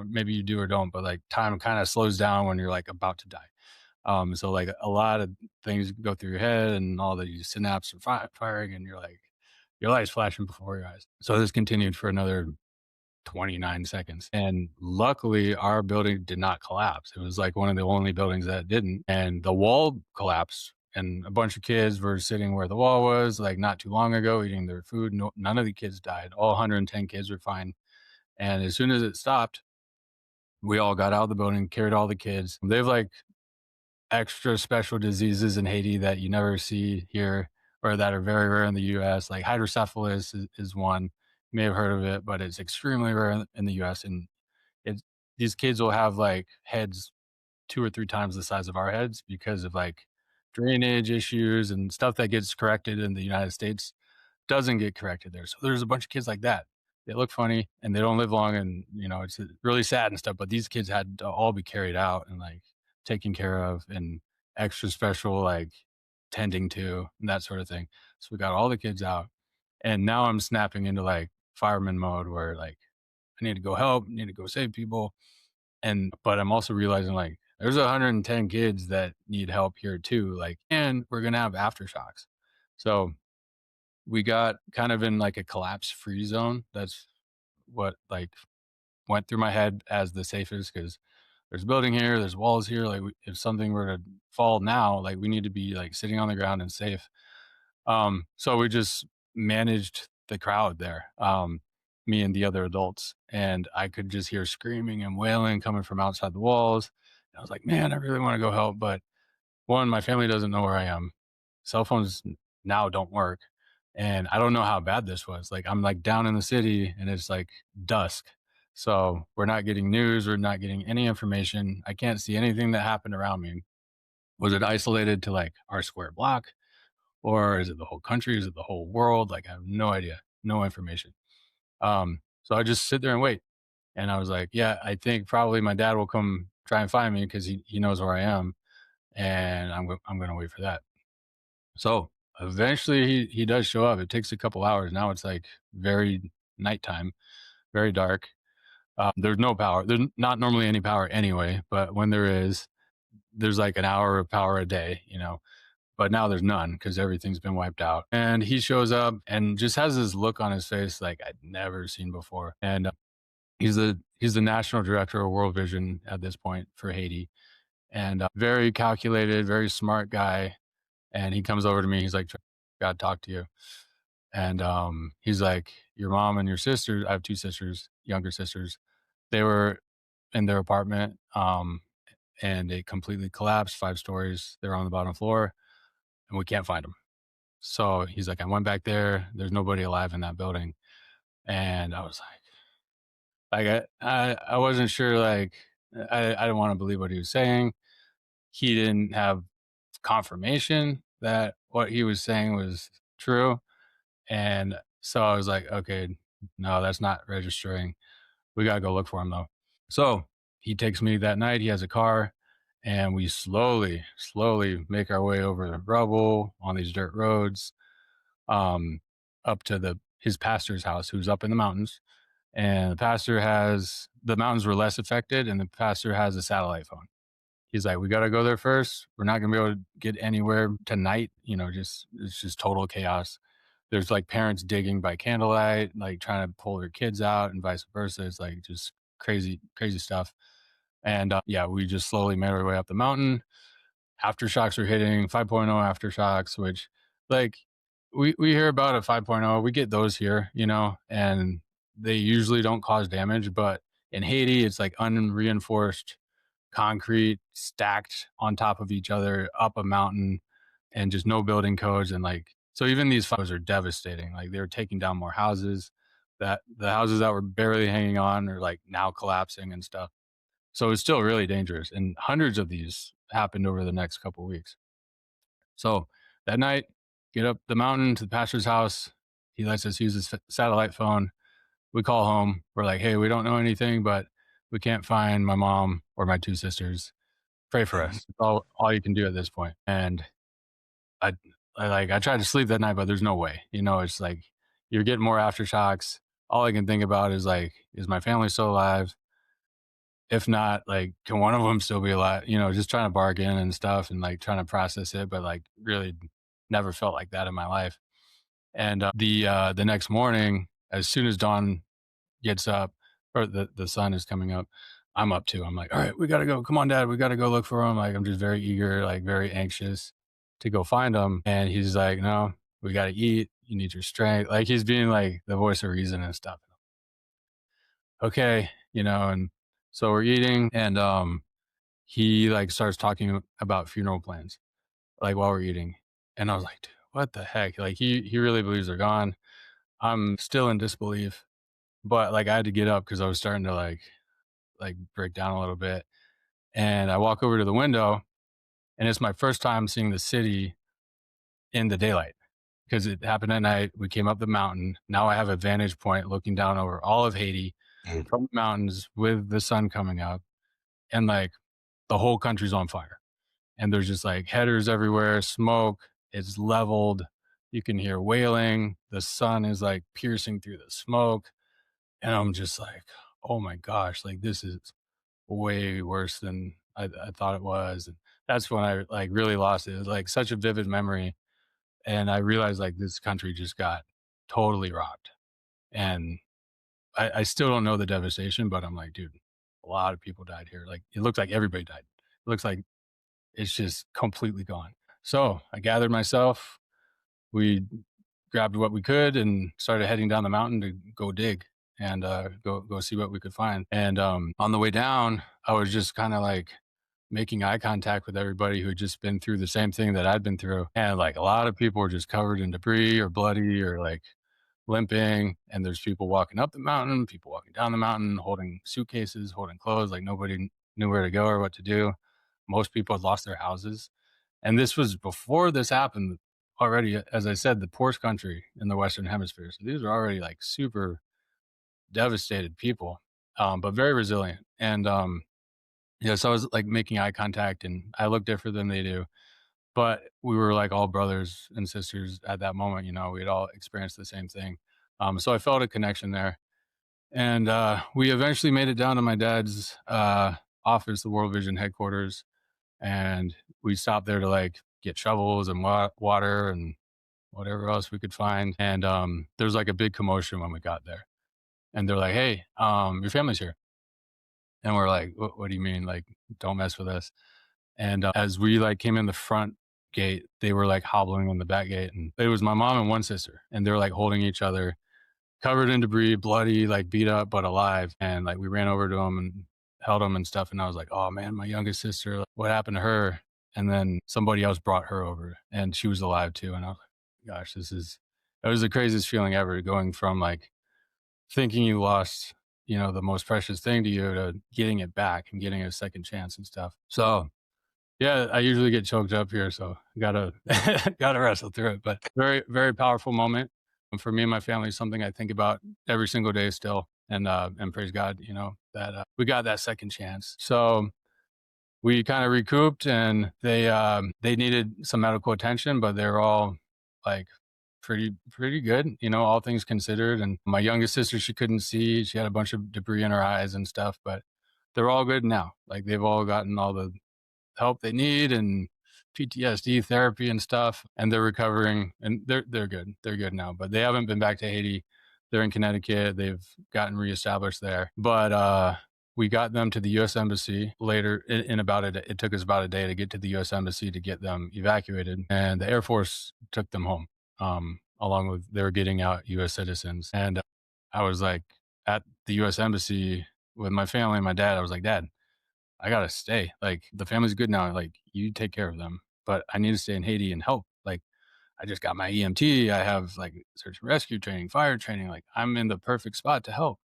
maybe you do or don't, but like time kind of slows down when you're like about to die. So like a lot of things go through your head, and all the synapses are firing, and you're like, your light's flashing before your eyes. So this continued for another 29 seconds. And luckily, our building did not collapse. It was like one of the only buildings that didn't. And the wall collapsed, and a bunch of kids were sitting where the wall was, like not too long ago, eating their food. No, none of the kids died. All 110 kids were fine. And as soon as it stopped, we all got out of the building, carried all the kids. They've like extra special diseases in Haiti that you never see here, or that are very rare in the US. Like hydrocephalus is one. You may have heard of it, but it's extremely rare in the US. And it, these kids will have like heads 2 or 3 times the size of our heads because of like drainage issues and stuff that gets corrected in the United States doesn't get corrected there. So there's a bunch of kids like that. they look funny and they don't live long, and it's really sad and stuff. But these kids had to all be carried out and like taken care of and extra special like tending to and that sort of thing. So we got all the kids out, and now I'm snapping into like fireman mode where like I need to go help, need to go save people, and but I'm also realizing like there's 110 kids that need help here too, like, and we're gonna have aftershocks. So we got kind of in like a collapse free zone. That's what like went through my head as the safest, because there's a building here, there's walls here. Like if something were to fall now, like we need to be like sitting on the ground and safe. So we just managed the crowd there, me and the other adults, and I could just hear screaming and wailing coming from outside the walls. And I was like, man, I really want to go help, but one, my family doesn't know where I am. Cell phones now don't work. And I don't know how bad this was. Like I'm like down in the city and it's like dusk. So we're not getting news, we're not getting any information. I can't see anything that happened around me. Was it isolated to like our square block? Or is it the whole country? Is it the whole world? Like I have no idea, no information. So I just sit there and wait. And I was like, yeah, I think probably my dad will come try and find me because he knows where I am, and I'm going to wait for that. So eventually he does show up. It takes a couple hours. Now it's like very nighttime, very dark. There's no power. There's not normally any power anyway, but when there is, there's like an hour of power a day, but now there's none because everything's been wiped out. And he shows up and just has this look on his face like I'd never seen before. And he's the national director of World Vision at this point for Haiti, and very calculated, very smart guy. And he comes over to me. He's like, "God, talk to you." And he's like, "Your mom and your sisters. I have two sisters, younger sisters. They were in their apartment, and it completely collapsed, 5 stories. They're on the bottom floor, and we can't find them." So he's like, "I went back there. There's nobody alive in that building." And I was I wasn't sure. Like, I didn't want to believe what he was saying. He didn't have confirmation that what he was saying was true. And so I was like, okay, no, that's not registering. We got to go look for him though. So he takes me that night. He has a car, and we slowly make our way over the rubble on these dirt roads, um, up to his pastor's house, who's up in the mountains. And the mountains were less affected, and the pastor has a satellite phone. He's like, we got to go there first. We're not going to be able to get anywhere tonight. It's just total chaos. There's like parents digging by candlelight, like trying to pull their kids out and vice versa. It's like just crazy, crazy stuff. And yeah, we just slowly made our way up the mountain. Aftershocks are hitting 5.0 aftershocks, which like we hear about a 5.0. We get those here, and they usually don't cause damage. But in Haiti, it's like unreinforced concrete stacked on top of each other up a mountain, and just no building codes. And like, so even these fires are devastating. Like they were taking down more houses, that the houses that were barely hanging on are like now collapsing and stuff. So it's still really dangerous. And hundreds of these happened over the next couple of weeks. So that night, get up the mountain to the pastor's house. He lets us use his satellite phone. We call home. We're like, hey, we don't know anything, but we can't find my mom or my two sisters. Pray for us. It's all you can do at this point. And I, I tried to sleep that night, but there's no way. It's like you're getting more aftershocks. All I can think about is like, is my family still alive? If not, like, can one of them still be alive? Just trying to bargain and stuff, and like trying to process it, but like really never felt like that in my life. And the next morning, as soon as dawn gets up, or the sun is coming up, I'm up too. I'm like, all right, we gotta go. Come on, Dad, we gotta go look for him. Like I'm just very eager, like very anxious to go find him. And he's like, no, we gotta eat. You need your strength. Like he's being like the voice of reason and stuff. Okay, and so we're eating, and he like starts talking about funeral plans, like while we're eating. And I was like, dude, what the heck? Like he really believes they're gone. I'm still in disbelief, but like I had to get up because I was starting to like break down a little bit. And I walk over to the window, and it's my first time seeing the city in the daylight. because it happened at night. We came up the mountain. Now I have a vantage point looking down over all of Haiti Mm. from the mountains with the sun coming up, and like the whole country's on fire. And there's just like headers everywhere, smoke, it's leveled. You can hear wailing. The sun is like piercing through the smoke. And I'm just like, oh my gosh, like this is way worse than I thought it was. And that's when I like really lost it. It was like such a vivid memory. And I realized like this country just got totally rocked. And I still don't know the devastation, but I'm like, dude, a lot of people died here. Like it looks like everybody died. It looks like it's just completely gone. So I gathered myself. We grabbed what we could and started heading down the mountain to go dig and go see what we could find. And on the way down, I was just kind of like making eye contact with everybody who had just been through the same thing that I'd been through. And like a lot of people were just covered in debris or bloody or like limping. And there's people walking up the mountain, people walking down the mountain, holding suitcases, holding clothes, like nobody knew where to go or what to do. Most people had lost their houses. And this was before this happened already. As I said, the poorest country in the Western Hemisphere. So these are already like super devastated people, but very resilient. And yeah, so I was like making eye contact and I look different than they do. But we were like all brothers and sisters at that moment, you know, we had all experienced the same thing. So I felt a connection there. And we eventually made it down to my dad's office, the World Vision headquarters, and we stopped there to like get shovels and water and whatever else we could find. And there was like a big commotion when we got there, and they're like, "Hey, your family's here," and we're like, what do you mean? Like, don't mess with us." And as we like came in the front gate, they were like hobbling in the back gate, and it was my mom and one sister, and they're like holding each other covered in debris, bloody, like beat up, but alive. And like we ran over to him and held him and stuff. And I was like, oh man, my youngest sister, like, what happened to her? And then somebody else brought her over and she was alive too. And I was like, gosh, that was the craziest feeling ever, going from like thinking you lost, you know, the most precious thing to you to getting it back and getting a second chance and stuff. So yeah, I usually get choked up here, so gotta gotta wrestle through it. But very, very powerful moment. And for me and my family, it's something I think about every single day still. And praise God, you know, that we got that second chance. So we kind of recouped, and they needed some medical attention, but they're all like pretty good, you know, all things considered. And my youngest sister, she couldn't see; she had a bunch of debris in her eyes and stuff, but they're all good now. Like they've all gotten all the help they need and PTSD therapy and stuff, and they're recovering and they're good. They're good now, but they haven't been back to Haiti. They're in Connecticut. They've gotten reestablished there. But we got them to the U.S. Embassy later in about it took us about a day to get to the U.S. Embassy to get them evacuated, and the Air Force took them home. Along with they were getting out U.S. citizens, and I was like at the U.S. Embassy with my family and my dad. I was like, Dad, I gotta stay. Like the family's good now. Like you take care of them, but I need to stay in Haiti and help. Like I just got my EMT. I have like search and rescue training, fire training. Like I'm in the perfect spot to help.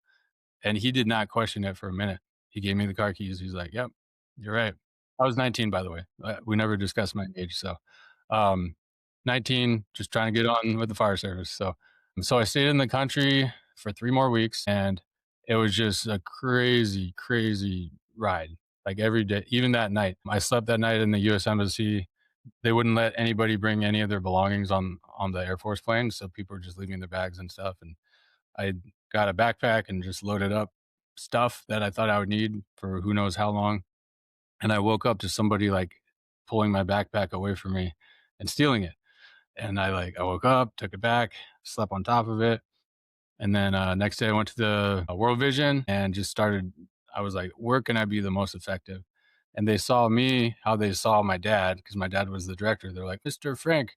And he did not question it for a minute. He gave me the car keys. He's like, "Yep, you're right." I was 19, by the way. We never discussed my age. So, um, 19, just trying to get on with the fire service. So I stayed in the country for 3 more weeks, and it was just a crazy, crazy ride. Like every day, even that night, I slept that night in the U.S. Embassy. They wouldn't let anybody bring any of their belongings on the Air Force plane, so people were just leaving their bags and stuff. And I got a backpack and just loaded up stuff that I thought I would need for who knows how long. And I woke up to somebody like pulling my backpack away from me and stealing it. And I woke up, took it back, slept on top of it. And then next day I went to the World Vision and just started. I was like, where can I be the most effective? And they saw me how they saw my dad, because my dad was the director. They're like, Mr. Frank,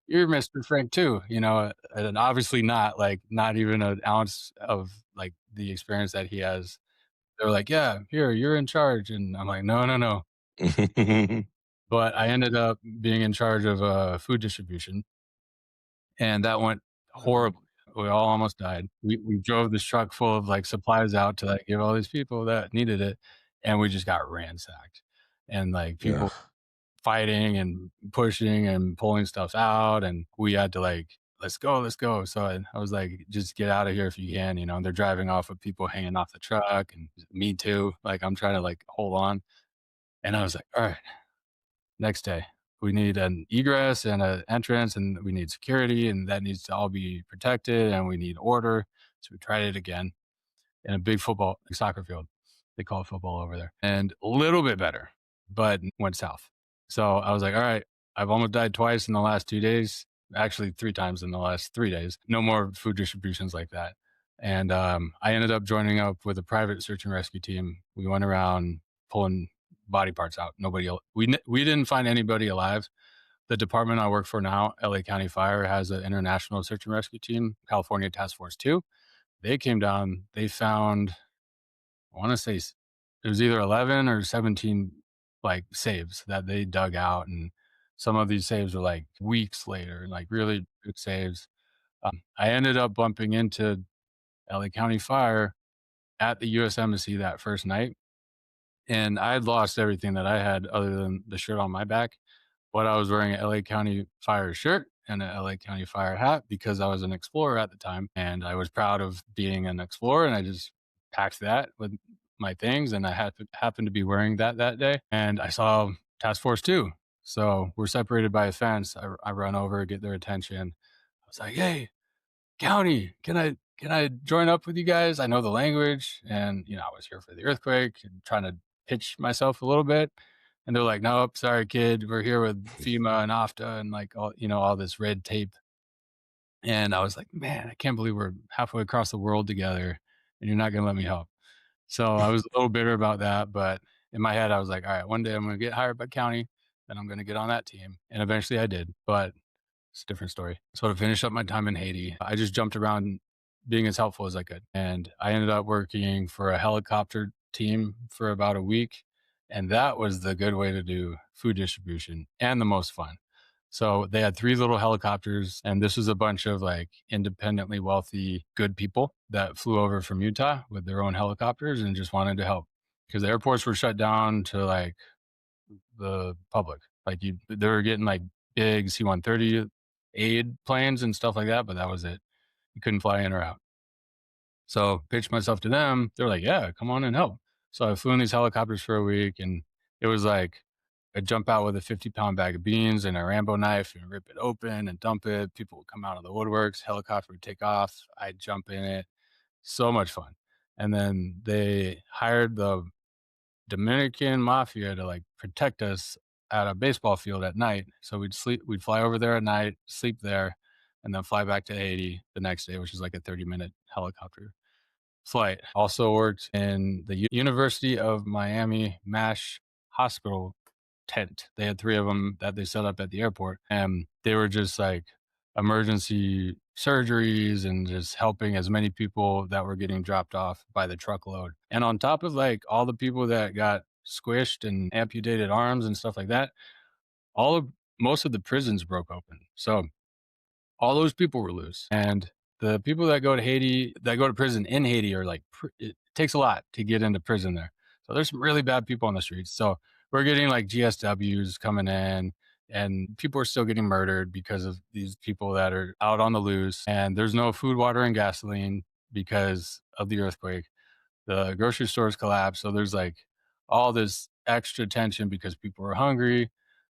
you're Mr. Frank too, you know, and obviously not like not even an ounce of like the experience that he has. They're like, yeah, here, you're in charge. And I'm like, no, no, no. But I ended up being in charge of food distribution, and that went horribly. We all almost died. We drove this truck full of like supplies out to like give all these people that needed it, and we just got ransacked. And like Yeah. people fighting and pushing and pulling stuff out, and we had to like, let's go, let's go. So I was like, just get out of here if you can, you know. And they're driving off with people hanging off the truck, and me too. Like I'm trying to like hold on, and I was like, all right, next day we need an egress and an entrance, and we need security, and that needs to all be protected, and we need order. So we tried it again in a big football soccer field. They call it football over there, and a little bit better, but went south. So I was like, all right, I've almost died twice in the last 2 days, actually 3 times in the last 3 days. No more food distributions like that. And I ended up joining up with a private search and rescue team. We went around pulling body parts out. We didn't find anybody alive. The department I work for now, LA County Fire, has an international search and rescue team, California Task Force 2. They came down, they found, I want to say it was either 11 or 17 like saves that they dug out. And some of these saves were like weeks later, like really good saves. I ended up bumping into LA County Fire at the US Embassy that first night. And I had lost everything that I had other than the shirt on my back. But I was wearing an LA County Fire shirt and an LA County Fire hat because I was an explorer at the time. And I was proud of being an explorer. And I just packed that with my things. And I happened to be wearing that day. And I saw Task Force 2. So we're separated by a fence. I run over, get their attention. I was like, hey, County, can I join up with you guys? I know the language, and you know, I was here for the earthquake and trying to pitch myself a little bit. And they're like, nope, sorry, kid. We're here with FEMA and OFTA and like all, you know, all this red tape. And I was like, man, I can't believe we're halfway across the world together and you're not gonna let me help. So I was a little bitter about that, but in my head, I was like, all right, one day I'm gonna get hired by county, then I'm gonna get on that team. And eventually I did. But it's a different story. So to finish up my time in Haiti, I just jumped around being as helpful as I could. And I ended up working for a helicopter team for about a week. And that was the good way to do food distribution and the most fun. So they had 3 little helicopters, and this was a bunch of like independently wealthy, good people that flew over from Utah with their own helicopters and just wanted to help because the airports were shut down to like the public. Like they were getting like big C-130 aid planes and stuff like that, but that was it. You couldn't fly in or out. So pitched myself to them. They were like, yeah, come on and help. So I flew in these helicopters for a week, and it was like I'd jump out with a 50-pound bag of beans and a Rambo knife and rip it open and dump it. People would come out of the woodworks. Helicopter would take off. I'd jump in it. So much fun. And then they hired the Dominican mafia to like protect us at a baseball field at night. So we'd fly over there at night, sleep there, and then fly back to Haiti the next day, which is like a 30-minute helicopter flight. Also worked in the University of Miami MASH hospital tent. They had 3 of them that they set up at the airport, and they were just like emergency surgeries and just helping as many people that were getting dropped off by the truckload. And on top of like all the people that got squished and amputated arms and stuff like that, all of most of the prisons broke open. So all those people were loose. And the people that go to Haiti, that go to prison in Haiti are like, it takes a lot to get into prison there. So there's some really bad people on the streets. So we're getting like GSWs coming in, and people are still getting murdered because of these people that are out on the loose. And there's no food, water, and gasoline because of the earthquake. The grocery stores collapsed. So there's like all this extra tension because people are hungry.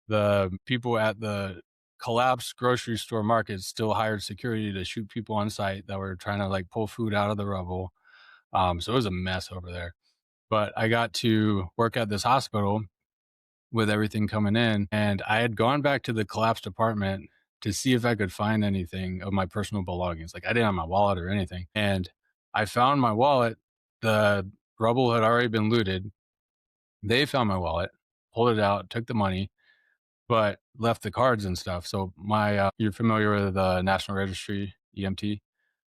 The people at the collapsed grocery store market still hired security to shoot people on site that were trying to like pull food out of the rubble. So it was a mess over there. But I got to work at this hospital with everything coming in, and I had gone back to the collapsed apartment to see if I could find anything of my personal belongings. Like I didn't have my wallet or anything. And I found my wallet. The rubble had already been looted. They found my wallet, pulled it out, took the money, but left the cards and stuff. So you're familiar with the National Registry EMT?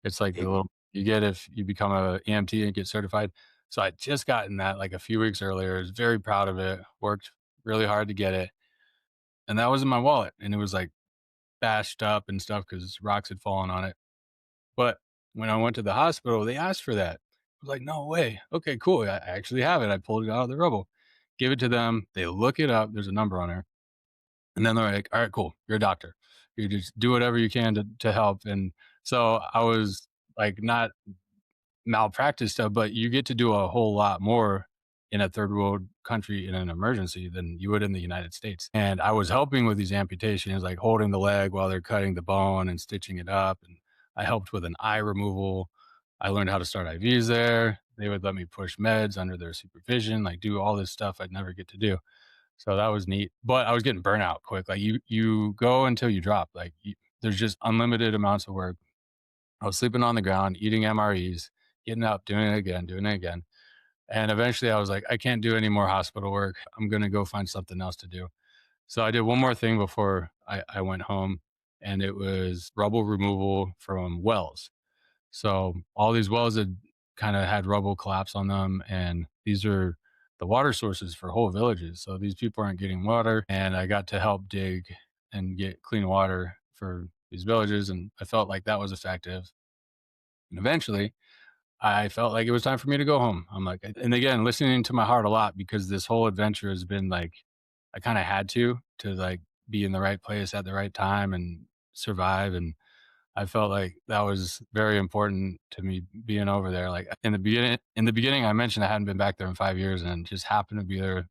It's like the little you get if you become a EMT and get certified. So I just gotten that like a few weeks earlier. I was very proud of it. Worked really hard to get it, and that was in my wallet, and it was like bashed up and stuff because rocks had fallen on it. But when I went to the hospital, they asked for that. I was like, no way. Okay, cool. I actually have it. I pulled it out of the rubble. Give it to them. They look it up. There's a number on there. And then they're like, all right, cool, you're a doctor. You just do whatever you can to help. And so I was like, not malpractice stuff, but you get to do a whole lot more in a third world country in an emergency than you would in the United States. And I was helping with these amputations, like holding the leg while they're cutting the bone and stitching it up. And I helped with an eye removal. I learned how to start IVs there. They would let me push meds under their supervision, like do all this stuff I'd never get to do. So that was neat. But I was getting burnout quick. Like you go until you drop. There's just unlimited amounts of work. I was sleeping on the ground, eating MREs, getting up, doing it again, doing it again. And eventually I was like, I can't do any more hospital work. I'm going to go find something else to do. So I did one more thing before I went home, and it was rubble removal from wells. So all these wells had kind of had rubble collapse on them, and these are the water sources for whole villages. So these people aren't getting water, and I got to help dig and get clean water for these villages, and I felt like that was effective. And eventually, I felt like it was time for me to go home. I'm like, and again, listening to my heart a lot, because this whole adventure has been like, I kind of had to like be in the right place at the right time and survive. And I felt like that was very important to me being over there. Like in the beginning, I mentioned I hadn't been back there in 5 years and just happened to be there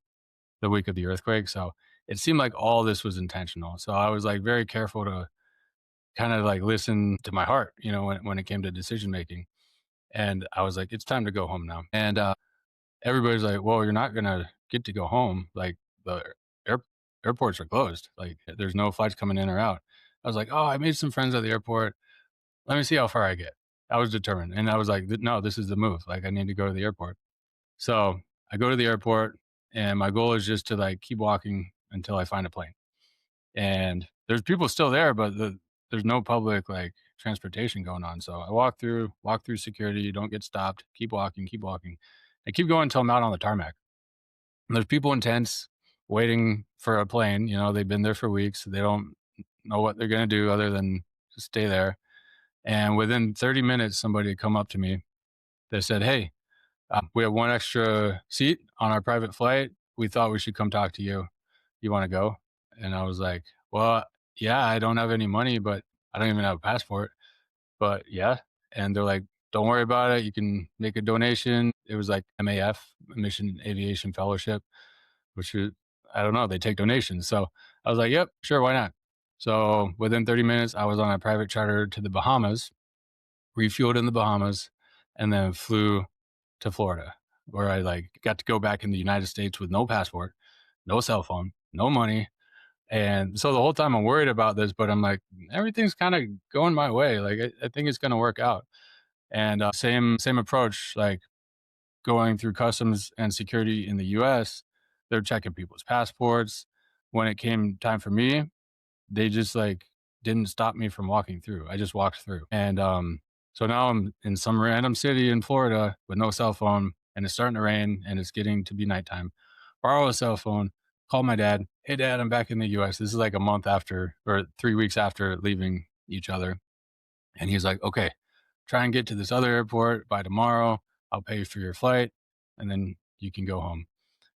the week of the earthquake. So it seemed like all this was intentional. So I was like very careful to kind of like listen to my heart, when it came to decision making. And I was like, it's time to go home now. And everybody's like, well, you're not going to get to go home. Like the air- airports are closed. Like there's no flights coming in or out. I was like, oh, I made some friends at the airport. Let me see how far I get. I was determined. And I was like, no, this is the move. Like I need to go to the airport. So I go to the airport, and my goal is just to like keep walking until I find a plane. And there's people still there, but there's no public like transportation going on. So I walk through security, don't get stopped, keep walking, keep walking. I keep going until I'm out on the tarmac. And there's people in tents waiting for a plane. They've been there for weeks. They don't know what they're going to do other than just stay there. And within 30 minutes, somebody had come up to me. They said, hey, we have one extra seat on our private flight. We thought we should come talk to you. You want to go? And I was like, well, yeah, I don't have any money, but I don't even have a passport, but yeah. And they're like, don't worry about it. You can make a donation. It was like MAF, Mission Aviation Fellowship, which is, I don't know, they take donations. So I was like, yep, sure, why not? So within 30 minutes, I was on a private charter to the Bahamas, refueled in the Bahamas, and then flew to Florida, where I like got to go back in the United States with no passport, no cell phone, no money. And so the whole time I'm worried about this, but I'm like, everything's kind of going my way. Like I think it's going to work out. And same approach, like going through customs and security in the U.S., they're checking people's passports. When it came time for me, they just like didn't stop me from walking through. I just walked through. And so now I'm in some random city in Florida with no cell phone, and it's starting to rain and it's getting to be nighttime. Borrow a cell phone, call my dad. Hey dad, I'm back in the US. This is like a month after, or 3 weeks after leaving each other. And he's like, okay, try and get to this other airport by tomorrow. I'll pay for your flight, and then you can go home.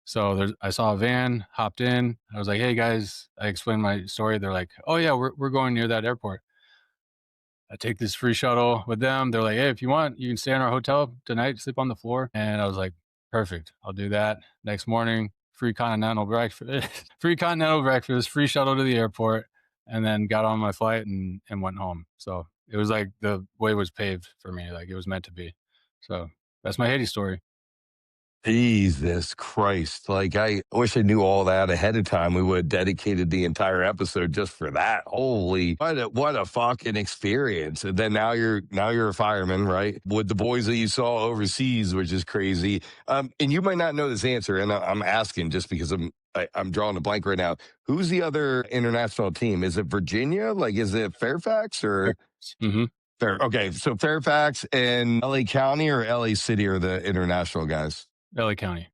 So I saw a van, hopped in. I was like, hey guys, I explained my story. They're like, oh yeah, we're going near that airport. I take this free shuttle with them. They're like, hey, if you want, you can stay in our hotel tonight, sleep on the floor. And I was like, perfect, I'll do that. Next morning, free continental breakfast, free shuttle to the airport, and then got on my flight and went home. So it was like the way was paved for me. Like it was meant to be. So that's my Haiti story. Jesus Christ. Like, I wish I knew all that ahead of time. We would have dedicated the entire episode just for that. Holy, what a fucking experience. And then now you're a fireman, right? With the boys that you saw overseas, which is crazy. And you might not know this answer, and I'm asking just because I'm drawing a blank right now. Who's the other international team? Is it Virginia? Like, is it Fairfax or Mm-hmm. Fair? Okay, so Fairfax and LA County or LA City are the international guys. LA County.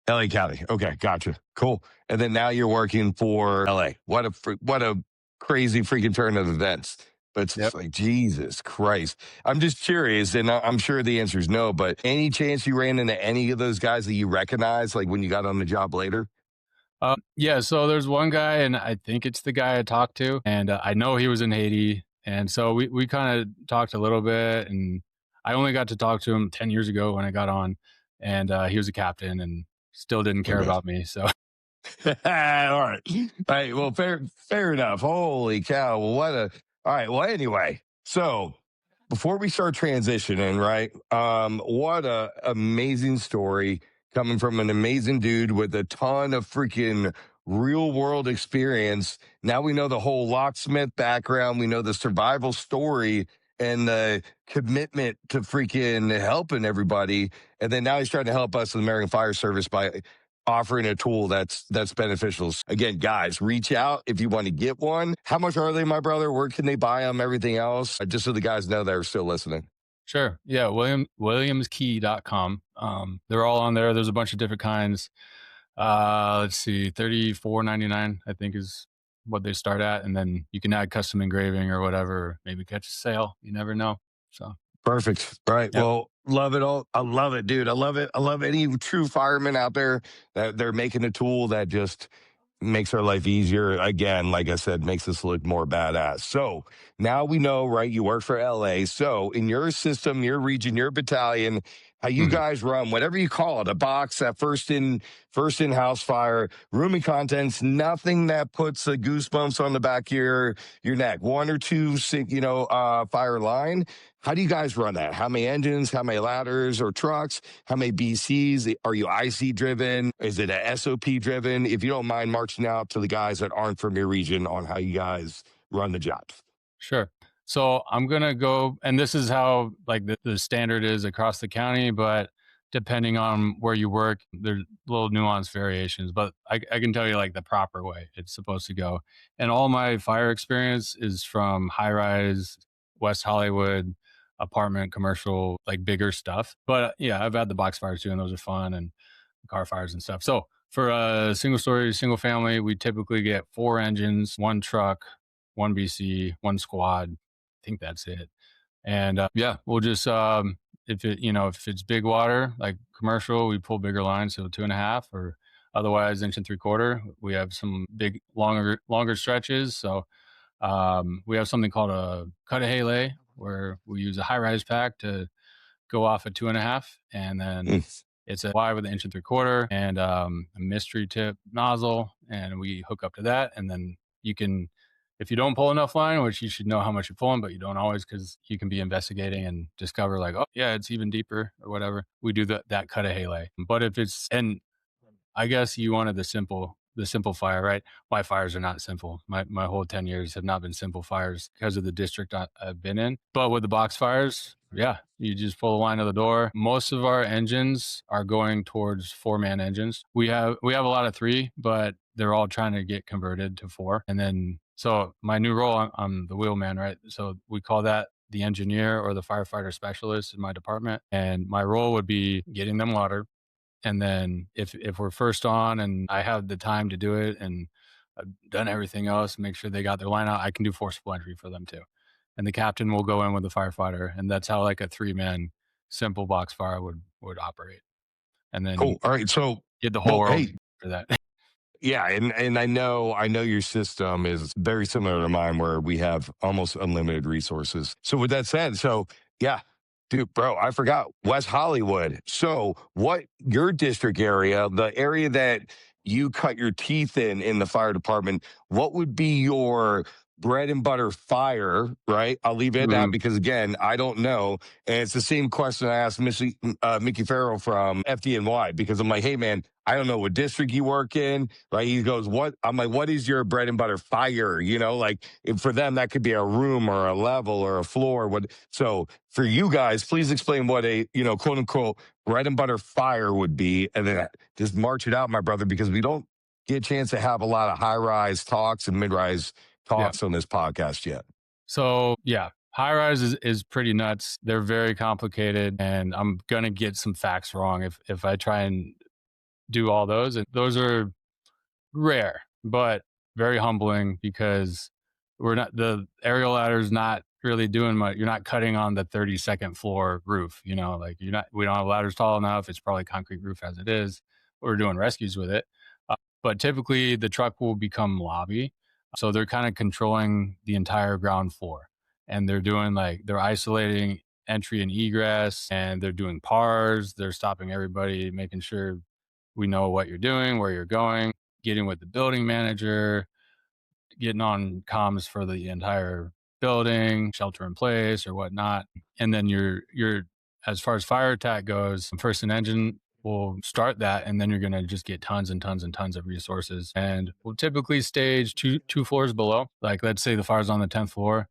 LA County. Okay, gotcha. Cool. And then now you're working for LA. What a crazy freaking turn of events. But it's Yep. just like Jesus Christ. I'm just curious, and I'm sure the answer is no. But any chance you ran into any of those guys that you recognize, like when you got on the job later? Yeah, so there's one guy, and I think it's the guy I talked to, and I know he was in Haiti, and so we kind of talked a little bit, and I only got to talk to him 10 years ago when I got on, and he was a captain and still didn't care Okay. about me. So All right. All right. Well, fair enough. Holy cow. Well, what a all right. Well, anyway, so before we start transitioning, right? What a amazing story coming from an amazing dude with a ton of freaking real world experience. Now we know the whole locksmith background, we know the survival story and the commitment to freaking helping everybody. And then now he's trying to help us in the American Fire Service by offering a tool that's beneficial. Again, guys, reach out if you want to get one. How much are they, my brother? Where can they buy them? Everything else, just so the guys know they're still listening. sure, yeah, williamskey.com. They're all on there. There's a bunch of different kinds. Let's see, 34.99 I think is what they start at, and then you can add custom engraving or whatever, or maybe catch a sale. You never know. So Perfect. All right. yep, Well, love it all. I love it, dude. I love it. I love any true fireman out there that they're making a tool that just makes our life easier. Again, like I said, makes us look more badass. So now we know, right? You work for LA. So in your system, your region, your battalion, how you mhm, guys run, whatever you call it, a box, that first in house fire, room and contents, nothing that puts the goosebumps on the back of your neck. One or two, fire line. How do you guys run that? How many engines? How many ladders or trucks? How many BCs? Are you IC driven? Is it a SOP driven? If you don't mind marching out to the guys that aren't from your region on how you guys run the jobs. sure. So I'm gonna go, and this is how like the standard is across the county, but depending on where you work, there's little nuance variations. But I can tell you like the proper way it's supposed to go. And all my fire experience is from high rise, West Hollywood, apartment, commercial, like bigger stuff. But yeah, I've had the box fires too, and those are fun, and car fires and stuff. So for a single story, single family, we typically get 4 engines, 1 truck, 1 BC, 1 squad. I think that's it. And yeah, we'll just if it's big water like commercial, we pull bigger lines, so 2.5, or otherwise 1 3/4. We have some big longer stretches. So we have something called a cut a hay where we use a high rise pack to go off at 2.5, and then Mm. it's a Y with an 1 3/4 and a mystery tip nozzle, and we hook up to that, and then you can, if you don't pull enough line, which you should know how much you're pulling, but you don't always because you can be investigating and discover like, oh yeah, it's even deeper or whatever. We do that cut a hay. But if it's, and I guess you wanted the simple fire, right? My fires are not simple. My whole 10 years have not been simple fires because of the district I've been in. But with the box fires, yeah, you just pull the line to the door. Most of our engines are going towards 4-man engines. We have a lot of 3, but they're all trying to get converted to 4. And then so my new role, I'm the wheelman, right? So we call that the engineer or the firefighter specialist in my department. And my role would be getting them water, and then if we're first on and I have the time to do it and I've done everything else, make sure they got their line out, I can do forcible entry for them too. And the captain will go in with the firefighter, and that's how like a 3-man simple box fire would operate. And then you Cool. All right. So, get the whole well, world hey, for that. yeah, and I know your system is very similar to mine where we have almost unlimited resources. So with that said, so yeah, dude, bro, I forgot West Hollywood. So what your district area, the area that you cut your teeth in the fire department, what would be your bread and butter fire, right? I'll leave it at that Mhm. because again, I don't know. And it's the same question I asked Mickey Farrell from FDNY because I'm like, hey man, I don't know what district you work in, right? He goes, what? I'm like, what is your bread and butter fire? Like if for them, that could be a room or a level or a floor. So for you guys, please explain what a, quote unquote bread and butter fire would be. And then just march it out, my brother, because we don't get a chance to have a lot of high rise talks and mid rise Yeah. talks on this podcast yet. So yeah, high rise is pretty nuts. They're very complicated, and I'm gonna get some facts wrong if I try and do all those. And those are rare, but very humbling because we're not, the aerial ladder's not really doing much. You're not cutting on the 32nd floor roof, like we don't have ladders tall enough. It's probably concrete roof as it is. We're doing rescues with it. but typically the truck will become lobby. So they're kind of controlling the entire ground floor, and they're doing like, they're isolating entry and egress, and they're doing pars. They're stopping everybody, making sure we know what you're doing, where you're going, getting with the building manager, getting on comms for the entire building, shelter in place or whatnot. And then you're as far as fire attack goes, first and engine will start that, and then you're going to just get tons and tons and tons of resources. And we'll typically stage two floors below. Like, let's say the fire's on the 10th floor,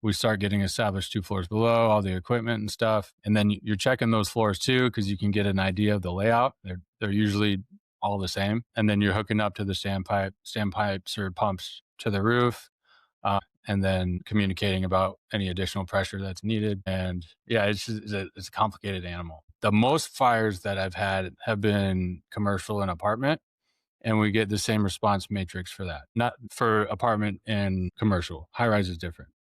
we start getting established 2 floors below, all the equipment and stuff. And then you're checking those floors too, because you can get an idea of the layout. They're usually all the same. And then you're hooking up to the standpipes or pumps to the roof, and then communicating about any additional pressure that's needed. And yeah, it's a complicated animal. The most fires that I've had have been commercial and apartment, and we get the same response matrix for that. Not for apartment and commercial. High rise is different.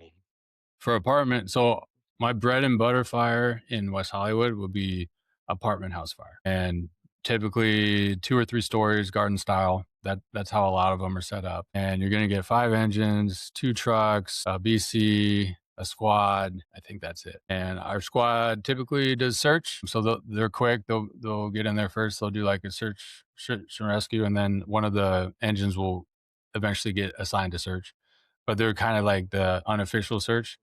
For apartment, so my bread and butter fire in West Hollywood would be apartment house fire, and typically 2 or 3 stories, garden style. That's how a lot of them are set up. And you're going to get 5 engines, 2 trucks, a BC, a squad. I think that's it. And our squad typically does search, so they're quick. They'll get in there first. They'll do like a search and rescue, and then one of the engines will eventually get assigned to search. But they're kind of like the unofficial search,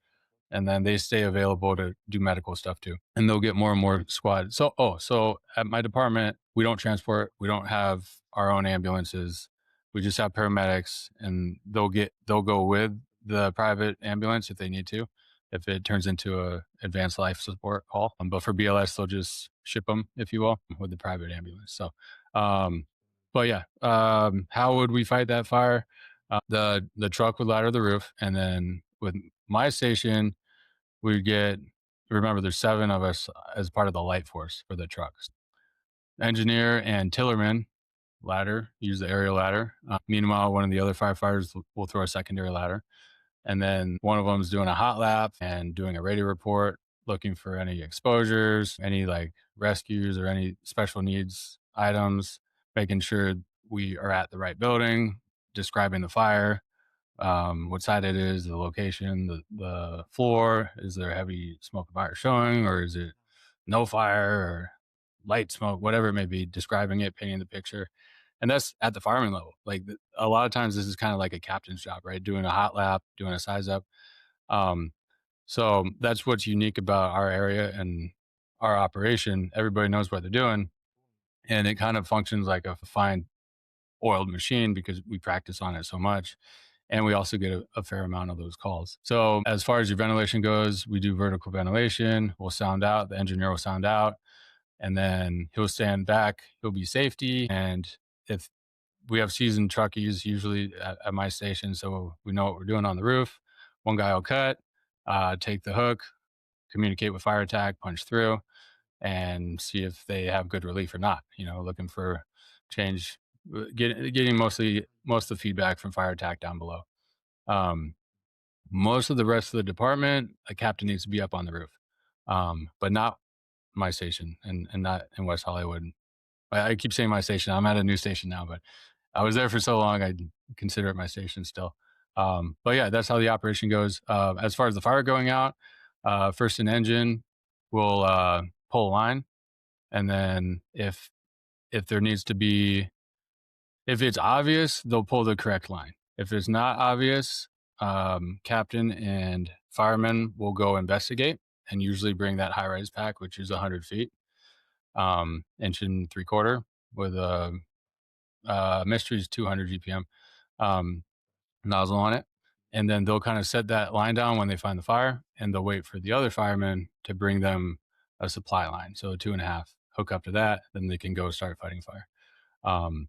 and then they stay available to do medical stuff too. And they'll get more and more squad. So at my department, we don't transport, we don't have our own ambulances. We just have paramedics, and they'll go with the private ambulance if they need to, if it turns into a advanced life support call. But for BLS, they'll just ship them, if you will, with the private ambulance. So, but yeah, how would we fight that fire? The truck would ladder the roof, and then with my station, we get, remember, there's 7 of us as part of the light force for the trucks. Engineer and tillerman ladder, use the aerial ladder. Meanwhile, one of the other firefighters will throw a secondary ladder. And then one of them is doing a hot lap and doing a radio report, looking for any exposures, any like rescues or any special needs items, making sure we are at the right building, describing the fire, what side it is, the location, the floor. Is there heavy smoke of fire showing, or is it no fire or light smoke, whatever it may be, describing it, painting the picture. And that's at the fireman level. Like, a lot of times this is kind of like a captain's job, right? Doing a hot lap, doing a size up. Um, so that's what's unique about our area and our operation. Everybody knows what they're doing, and it kind of functions like a fine oiled machine because we practice on it so much. And we also get a fair amount of those calls. So as far as your ventilation goes, we do vertical ventilation. We'll sound out, the engineer will sound out, and then he'll stand back, he'll be safety. And if we have seasoned truckies usually at my station, so we know what we're doing on the roof, one guy will cut, take the hook, communicate with fire attack, punch through, and see if they have good relief or not. Looking for change, getting most of the feedback from fire attack down below. Most of the rest of the department, a captain needs to be up on the roof, but not my station, and not in West Hollywood. I keep saying my station. I'm at a new station now, but I was there for so long, I consider it my station still. But yeah, that's how the operation goes. As far as the fire going out, first and engine will pull a line, and then if there needs to be, if it's obvious, they'll pull the correct line. If it's not obvious, captain and firemen will go investigate, and usually bring that high rise pack, which is 100 feet, 1.75 inches, with a mystery's 200 GPM nozzle on it. And then they'll kind of set that line down when they find the fire, and they'll wait for the other firemen to bring them a supply line. So 2.5, hook up to that, then they can go start fighting fire. Um,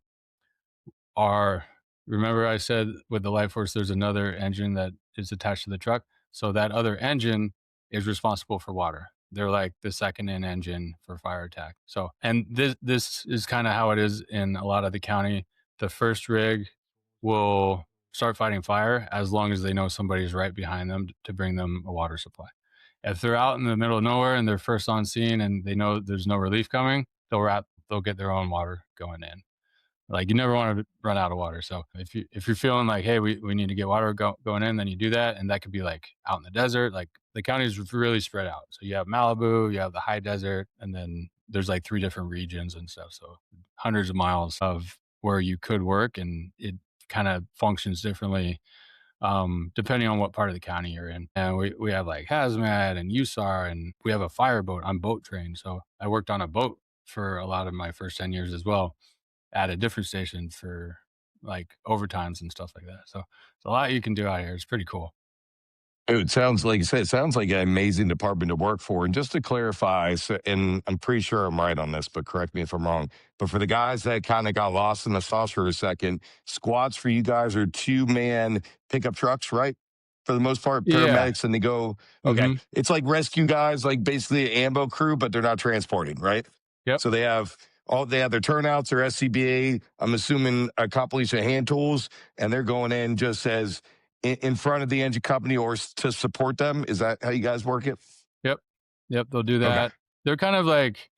our Remember I said with the light force there's another engine that is attached to the truck, so that other engine is responsible for water. They're like the second in engine for fire attack. So, and this is kind of how it is in a lot of the county. The first rig will start fighting fire as long as they know somebody's right behind them to bring them a water supply. If they're out in the middle of nowhere and they're first on scene and they know there's no relief coming, they'll get their own water going in. Like you never want to run out of water. So if you're feeling like, hey, we need to get water going in, then you do that, and that could be like out in the desert. Like the county is really spread out. So you have Malibu, you have the high desert, and then there's like 3 different regions and stuff. So hundreds of miles of where you could work, and it kind of functions differently depending on what part of the county you're in. And we have like hazmat and USAR, and we have a fireboat. I'm boat trained. So I worked on a boat for a lot of my first 10 years as well at a different station for like overtimes and stuff like that. So it's a lot you can do out here. It's pretty cool. It sounds like you said, it sounds like an amazing department to work for. And just to clarify, so, and I'm pretty sure I'm right on this, but correct me if I'm wrong. But for the guys that kind of got lost in the sauce for a second, squads for you guys are 2-man pickup trucks, right? For the most part, Yeah. paramedics, and they go, okay. Mm-hmm. It's like rescue guys, like basically an ambo crew, but they're not transporting, right? Yep. So they have their turnouts or SCBA, I'm assuming a compilation of hand tools, and they're going in just as in front of the engine company or to support them. Is that how you guys work it? Yep. Yep. They'll do Okay. that. They're kind of like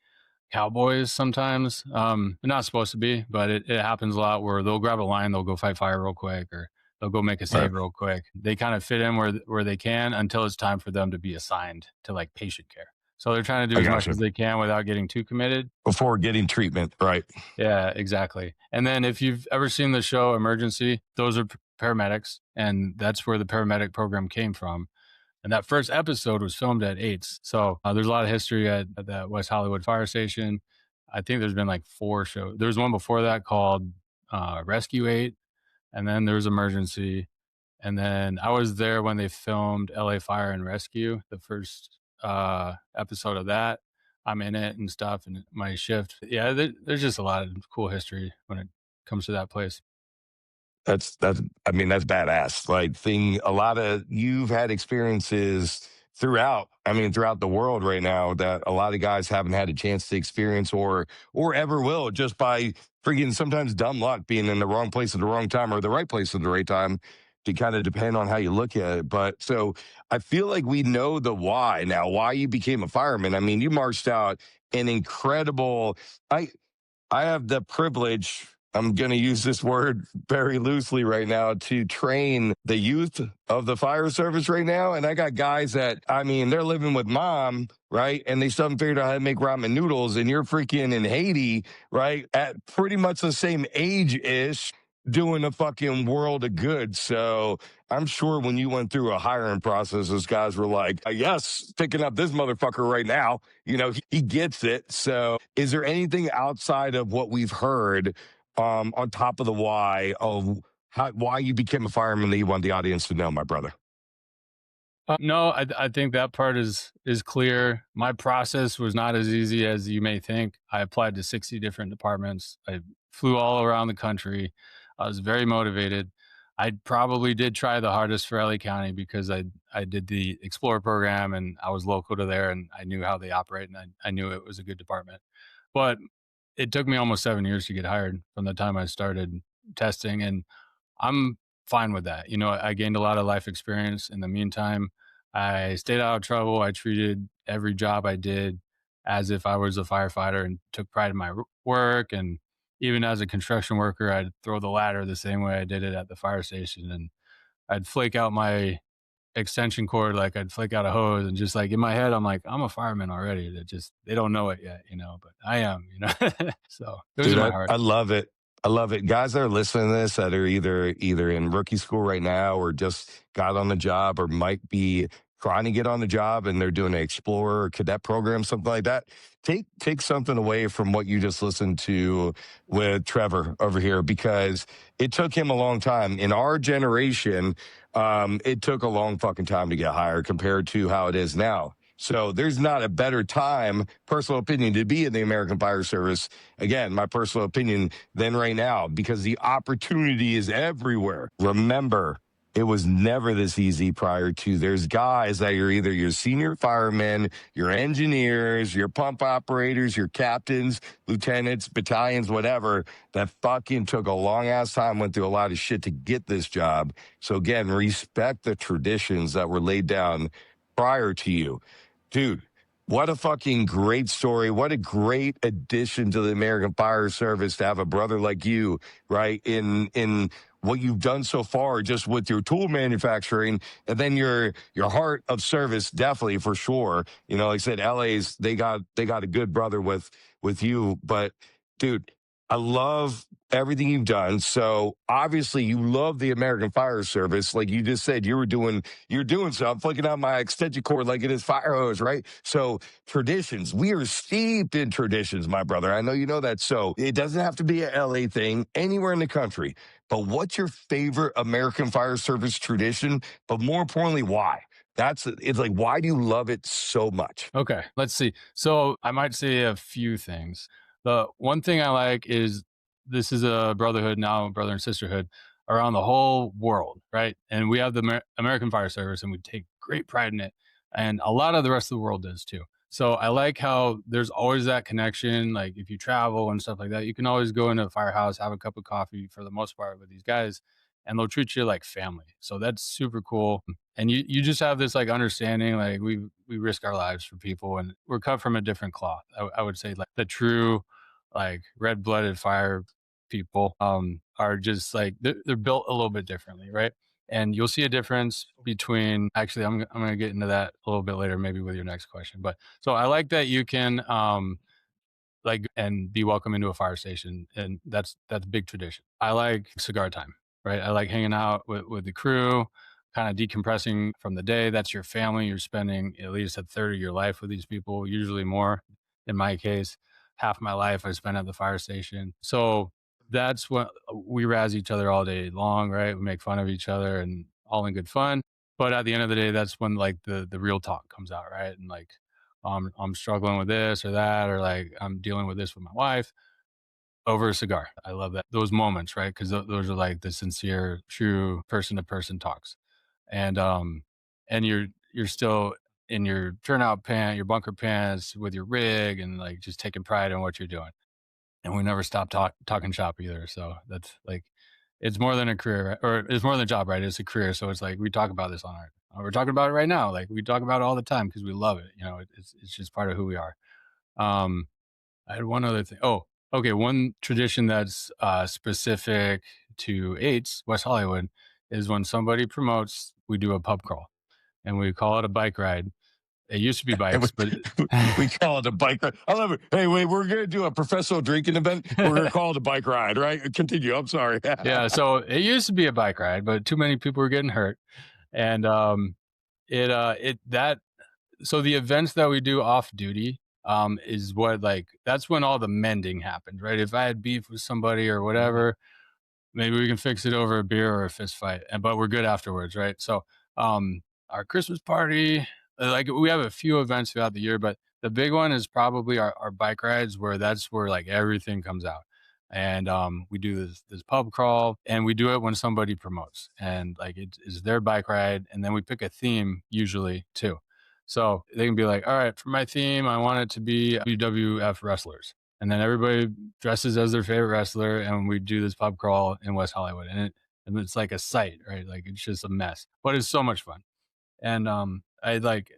cowboys sometimes. They're not supposed to be, but it happens a lot where they'll grab a line, they'll go fight fire real quick, or they'll go make a Right. save real quick. They kind of fit in where they can until it's time for them to be assigned to like patient care. So they're trying to do I as much gotcha. as they can without getting too committed. Before getting treatment. Right. Yeah, exactly. And then if you've ever seen the show Emergency, those are paramedics, and that's where the paramedic program came from. And that first episode was filmed at AIDS. So there's a lot of history at that West Hollywood fire station. I think there's been like 4 shows. There was one before that called Rescue 8, and then there was Emergency. And then I was there when they filmed LA Fire and Rescue, the first episode of that. I'm in it and stuff, and my shift. Yeah, there's just a lot of cool history when it comes to that place. That's I mean, that's badass. Like thing a lot of you've had experiences throughout, I mean, throughout the world right now that a lot of guys haven't had a chance to experience or ever will just by freaking sometimes dumb luck being in the wrong place at the wrong time or the right place at the right time to kind of depend on how you look at it. But so I feel like we know the why now, why you became a fireman. I mean, you marched out an incredible I have the privilege, I'm going to use this word very loosely right now, to train the youth of the fire service right now. And I got guys that, I mean, they're living with mom, right? And they still haven't figured out how to make ramen noodles. And you're freaking in Haiti, right? At pretty much the same age ish, doing a fucking world of good. So I'm sure when you went through a hiring process, those guys were like, yes, picking up this motherfucker right now. You know, he gets it. So is there anything outside of what we've heard on top of the why of why you became a fireman that you want the audience to know, my brother? No, I think that part is clear. My process was not as easy as you may think. I applied to 60 different departments. I flew all around the country. I was very motivated. I probably did try the hardest for LA County because I did the Explorer program and I was local to there and I knew how they operate and I knew it was a good department. But it took me almost 7 years to get hired from the time I started testing, and I'm fine with that. You know, I gained a lot of life experience in the meantime. I stayed out of trouble. I treated every job I did as if I was a firefighter and took pride in my work. And even as a construction worker, I'd throw the ladder the same way I did it at the fire station. And I'd flake out my extension cord like I'd flake out a hose. And just like in my head, I'm like, I'm a fireman already. They don't know it yet, you know, but I am, you know. So it was Dude, in my heart. I love it. I love it. Guys that are listening to this that are either in rookie school right now or just got on the job or might be trying to get on the job and they're doing an explorer or cadet program, something like that. Take something away from what you just listened to with Trevor over here because it took him a long time. In our generation, it took a long fucking time to get hired compared to how it is now. So there's not a better time, personal opinion, to be in the American Fire Service. Again, my personal opinion than right now because the opportunity is everywhere. Remember, it was never this easy prior to. There's guys that you're either your senior firemen, your engineers, your pump operators, your captains, lieutenants, battalions, whatever, that fucking took a long ass time, went through a lot of shit to get this job. So again, respect the traditions that were laid down prior to you. Dude, What a fucking great story. What a great addition to the American Fire Service to have a brother like you, right? In what you've done so far just with your tool manufacturing and then your heart of service, definitely for sure. You know, like I said, LA's they got a good brother with you. But dude, I love everything you've done. So obviously you love the American Fire Service. Like you just said, you're doing so. I'm flicking out my extension cord like it is fire hose, right? So traditions, we are steeped in traditions, my brother. I know you know that. So it doesn't have to be a LA thing, anywhere in the country. But what's your favorite American Fire Service tradition? But more importantly, why? It's like, why do you love it so much? Okay, let's see. So I might say a few things. The one thing I like is this is a brotherhood now, brother and sisterhood around the whole world, right? And we have the American Fire Service, and we take great pride in it. And a lot of the rest of the world does too. So I like how there's always that connection. Like if you travel and stuff like that, you can always go into a firehouse, have a cup of coffee for the most part with these guys, and they'll treat you like family. So that's super cool. And you just have this like understanding, like we risk our lives for people, and we're cut from a different cloth. I would say like the true like red-blooded fire people are just like they're built a little bit differently, right? And you'll see a difference between actually I'm going to get into that a little bit later maybe with your next question. But so I like that you can like and be welcome into a fire station, and that's big tradition. I like cigar time, right? I like hanging out with the crew, kind of decompressing from the day. That's your family. You're spending at least a third of your life with these people, usually more. In my case, half my life I spent at the fire station. So that's what we razz each other all day long, right? We make fun of each other and all in good fun. But at the end of the day, that's when like the real talk comes out, right? And like I'm struggling with this or that, or like I'm dealing with this with my wife over a cigar. I love that those moments, right? Because those are like the sincere, true person to person talks, and and you're still in your turnout pant, your bunker pants with your rig, and like just taking pride in what you're doing. And we never stop talking shop either. So that's like it's more than a career, right? Or it's more than a job, right? It's a career. So it's like we talk about this on our. We're talking about it right now. Like we talk about it all the time because we love it. You know, it's just part of who we are. Um, I had one other thing. Oh, okay. One tradition that's specific to eights, West Hollywood, is when somebody promotes, we do a pub crawl, and we call it a bike ride. It used to be And bikes, but we call it a bike ride. I love it. Hey, wait, we're going to do a professional drinking event. We're going to call it a bike ride, right? Continue. I'm sorry. yeah. So it used to be a bike ride, but too many people were getting hurt, and it that so the events that we do off duty is what like that's when all the mending happens, right? If I had beef with somebody or whatever, maybe we can fix it over a beer or a fist fight, and but we're good afterwards, right? So our Christmas party, like we have a few events throughout the year, but the big one is probably our bike rides, where that's where like everything comes out. And we do this pub crawl, and we do it when somebody promotes, and like it is their bike ride, and then we pick a theme usually too. So they can be like, all right, for my theme, I want it to be WWF wrestlers, and then everybody dresses as their favorite wrestler, and we do this pub crawl in West Hollywood, and it's like a sight, right? Like it's just a mess, but it's so much fun. And I like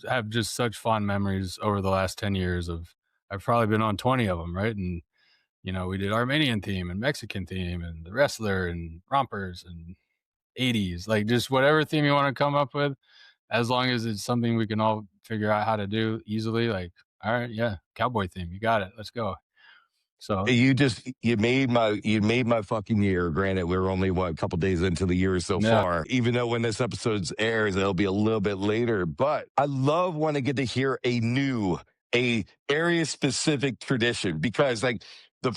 have just such fond memories over the last 10 years of I've probably been on 20 of them, right? And you know, we did Armenian theme and Mexican theme and the wrestler and rompers and 80s, like just whatever theme you want to come up with, as long as it's something we can all figure out how to do easily. Like, all right, yeah, cowboy theme, you got it, let's go. So You made my fucking year. Granted, we're only a couple days into the year so yeah, far. Even though when this episode airs, it'll be a little bit later. But I love when I get to hear a area specific tradition because like the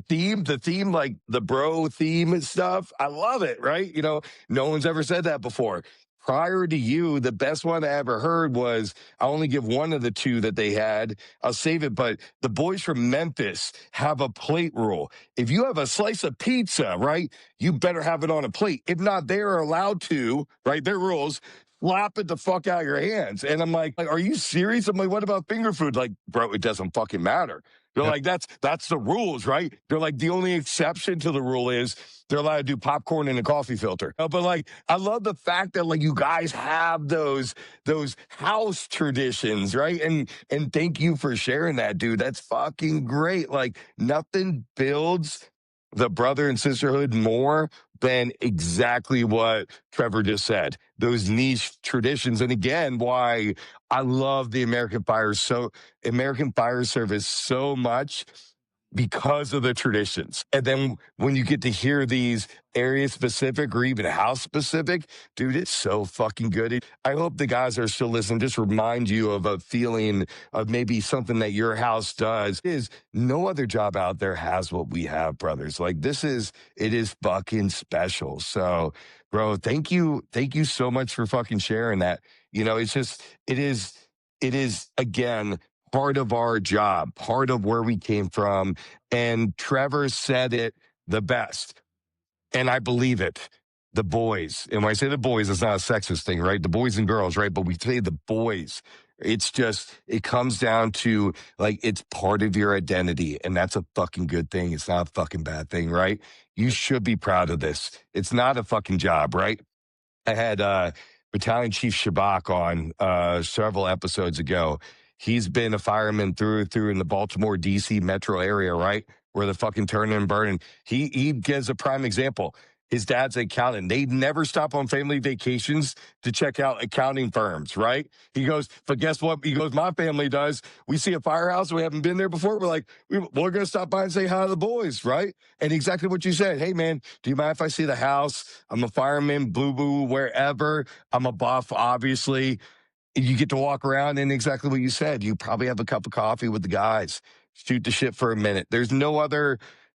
theme, like the bro theme and stuff. I love it. Right? You know, no one's ever said that before. Prior to you, the best one I ever heard was I only give one of the two that they had. I'll save it, but the boys from Memphis have a plate rule. If you have a slice of pizza, right, you better have it on a plate. If not, they are allowed to, right, their rules, slap it the fuck out of your hands. And I'm like, are you serious? I'm like, what about finger food? Like, bro, it doesn't fucking matter. They're Yep. like, that's the rules, right? They're like, the only exception to the rule is they're allowed to do popcorn in a coffee filter. But like, I love the fact that like you guys have those house traditions, right? And thank you for sharing that, dude. That's fucking great. Like nothing builds the brother and sisterhood more than exactly what Trevor just said. Those niche traditions. And again, why I love the American Fire Service so much because of the traditions. And then when you get to hear these area specific or even house specific, dude, it's so fucking good. I hope the guys are still listening. Just remind you of a feeling of maybe something that your house does is no other job out there has what we have, brothers. Like it is fucking special. So, bro, thank you. Thank you so much for fucking sharing that. It's just, it is again, part of our job, part of where we came from. And Trevor said it the best. And I believe it. The boys. And when I say the boys, it's not a sexist thing, right? The boys and girls, right? But we say the boys. It's just, it comes down to like, it's part of your identity. And that's a fucking good thing. It's not a fucking bad thing, right? You should be proud of this. It's not a fucking job, right? I had Battalion Chief Shabak on several episodes ago. He's been a fireman through and through in the Baltimore, D.C. metro area, right? Where the fucking turning and burning. He gives a prime example. His dad's an accountant. They never stop on family vacations to check out accounting firms, right? He goes, but guess what? He goes, my family does. We see a firehouse. We haven't been there before. We're like, we're going to stop by and say hi to the boys, right? And exactly what you said. Hey, man, do you mind if I see the house? I'm a fireman, boo boo, wherever. I'm a buff, obviously. You get to walk around and exactly what you said. You probably have a cup of coffee with the guys, shoot the shit for a minute.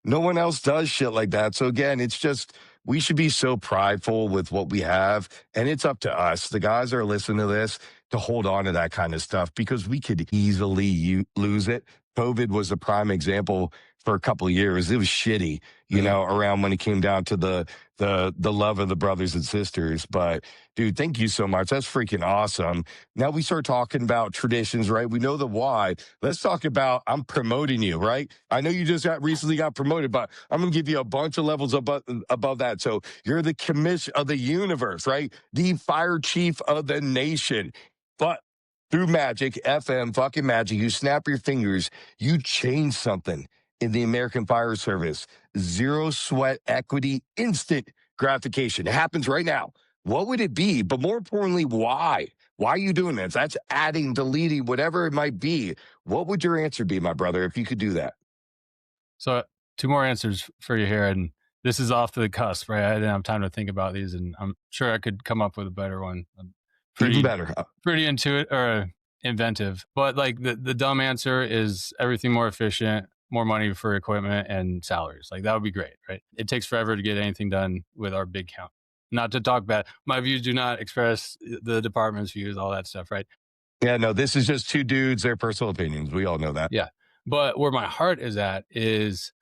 No one else does shit like that. So again, it's just, we should be so prideful with what we have. And it's up to us. The guys are listening to this to hold on to that kind of stuff because we could easily lose it. COVID was a prime example for a couple of years. It was shitty, around when it came down to the love of the brothers and sisters. But dude, thank you so much. That's freaking awesome. Now we start talking about traditions, right? We know the why. Let's talk about I'm promoting you, right? I know you just recently got promoted, but I'm gonna give you a bunch of levels above that. So you're the commission of the universe, right? The fire chief of the nation. But through magic, FM, fucking magic, you snap your fingers, you change something in the American Fire Service. Zero sweat equity, instant gratification. It happens right now. What would it be? But more importantly, why? Why are you doing this? That's adding, deleting, whatever it might be. What would your answer be, my brother, if you could do that? So two more answers for you here, and this is off the cusp, right? I didn't have time to think about these, and I'm sure I could come up with a better one. I'm Even pretty better. pretty intuitive or inventive, but like the dumb answer is everything more efficient, more money for equipment and salaries. Like that would be great, right? It takes forever to get anything done with our big count. Not to talk bad, my views do not express the department's views, all that stuff, right? Yeah, no, this is just two dudes, their personal opinions. We all know that. Yeah. But where my heart is at is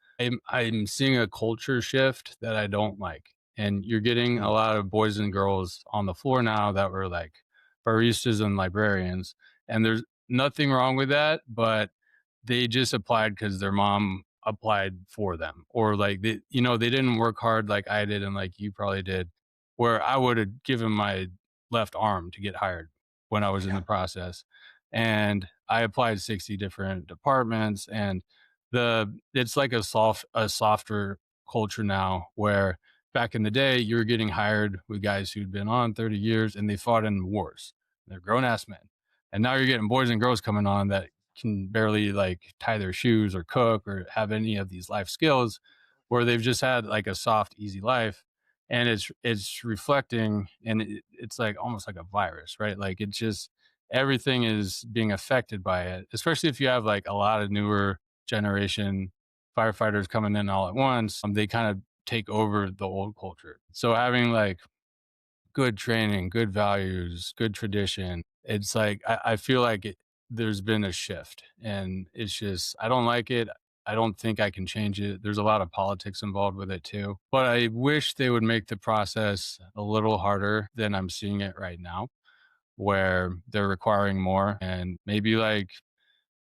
I'm seeing a culture shift that I don't like. And you're getting a lot of boys and girls on the floor now that were like baristas and librarians. And there's nothing wrong with that, but they just applied because their mom applied for them. Or like they didn't work hard like I did and like you probably did, where I would have given my left arm to get hired when I was in the process. And I applied 60 different departments, and it's like a softer culture now, where back in the day you were getting hired with guys who'd been on 30 years and they fought in wars. They're grown ass men. And now you're getting boys and girls coming on that can barely like tie their shoes or cook or have any of these life skills, where they've just had like a soft, easy life. And it's reflecting, and it's like almost like a virus, right? Like it's just everything is being affected by it, especially if you have like a lot of newer generation firefighters coming in all at once. They kind of take over the old culture. So having like good training, good values, good tradition, it's like I feel like there's been a shift, and it's just I don't like it. I don't think I can change it. There's a lot of politics involved with it too. But I wish they would make the process a little harder than I'm seeing it right now, where they're requiring more, and maybe like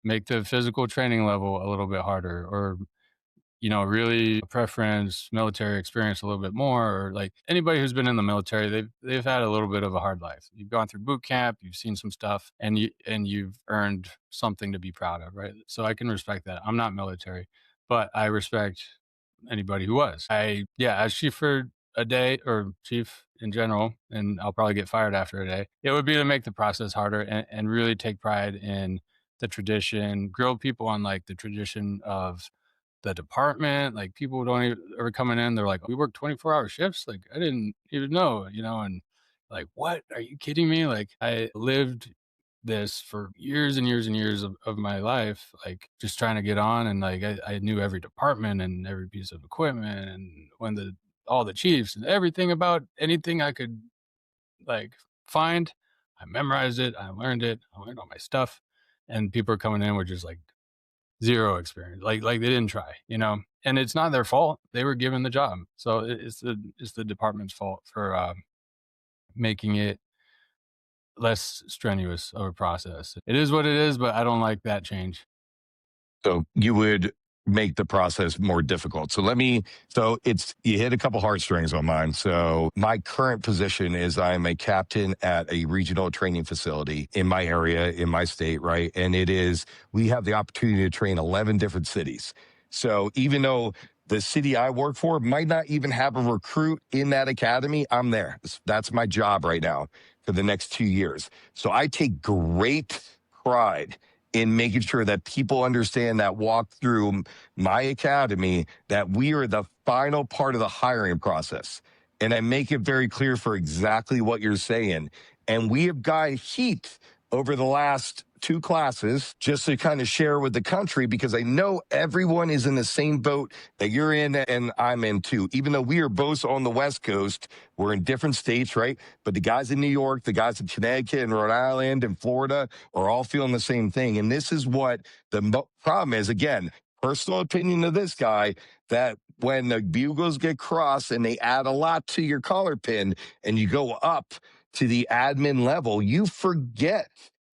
make the physical training level a little bit harder, or really preference military experience a little bit more, or like anybody who's been in the military, they've had a little bit of a hard life. You've gone through boot camp, you've seen some stuff, and you've earned something to be proud of, right? So I can respect that. I'm not military, but I respect anybody who was. As chief for a day, or chief in general, and I'll probably get fired after a day, it would be to make the process harder, and really take pride in the tradition, grill people on like the tradition of the department. Like, people don't even are coming in, they're like, we work 24-hour shifts. Like, I didn't even know, and like, what? Are you kidding me? Like, I lived this for years and years and years of my life, like just trying to get on. And like, I knew every department and every piece of equipment, and all the chiefs and everything about anything I could like find. I memorized it. I learned it. I learned all my stuff. And people are coming in with just like zero experience. Like they didn't try, and it's not their fault. They were given the job. So it's the department's fault for making it less strenuous of a process. It is what it is, but I don't like that change. So you would make the process more difficult. So you hit a couple heartstrings on mine. So my current position is I'm a captain at a regional training facility in my area, in my state, right? And we have the opportunity to train 11 different cities. So even though the city I work for might not even have a recruit in that academy, I'm there. That's my job right now for the next 2 years. So I take great pride in making sure that people understand that walk through my academy, that we are the final part of the hiring process. And I make it very clear for exactly what you're saying. And we have got heat over the last 2 classes just to kind of share with the country, because I know everyone is in the same boat that you're in and I'm in too. Even though we are both on the West Coast, we're in different states, right? But the guys in New York, the guys in Connecticut and Rhode Island and Florida are all feeling the same thing. And this is what the problem is. Again, personal opinion of this guy, that when the bugles get crossed and they add a lot to your collar pin and you go up to the admin level, you forget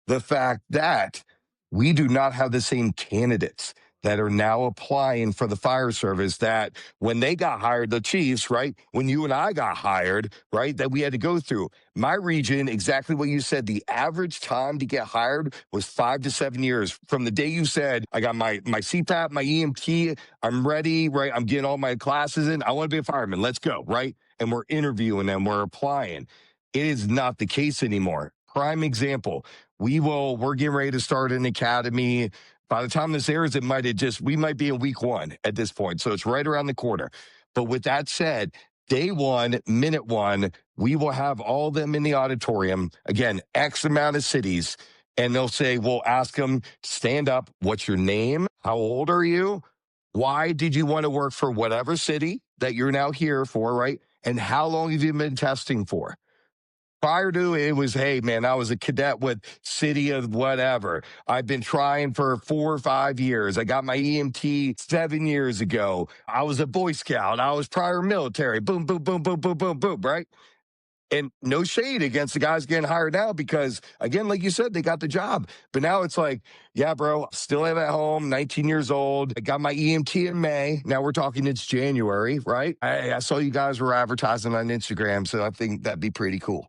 the fact that we do not have the same candidates that are now applying for the fire service that when they got hired, the chiefs, right? When you and I got hired, right? That we had to go through. My region, exactly what you said, the average time to get hired was 5 to 7 years. From the day you said, I got my CPAP, my EMT, I'm ready, right? I'm getting all my classes in. I want to be a fireman. Let's go, right? And we're interviewing them, we're applying. It is not the case anymore. Prime example. We're getting ready to start an academy. By the time this airs, we might be in week 1 at this point. So it's right around the corner. But with that said, day 1, minute 1, we will have all of them in the auditorium. Again, X amount of cities. And we'll ask them, stand up. What's your name? How old are you? Why did you want to work for whatever city that you're now here for, right? And how long have you been testing for? Prior to it was, hey, man, I was a cadet with city of whatever. I've been trying for 4 or 5 years. I got my EMT 7 years ago. I was a Boy Scout. I was prior military. Boom, boom, boom, boom, boom, boom, boom, right? And no shade against the guys getting hired now because, again, like you said, they got the job. But now it's like, yeah, bro, still live at home, 19 years old. I got my EMT in May. Now we're talking it's January, right? I saw you guys were advertising on Instagram, so I think that'd be pretty cool.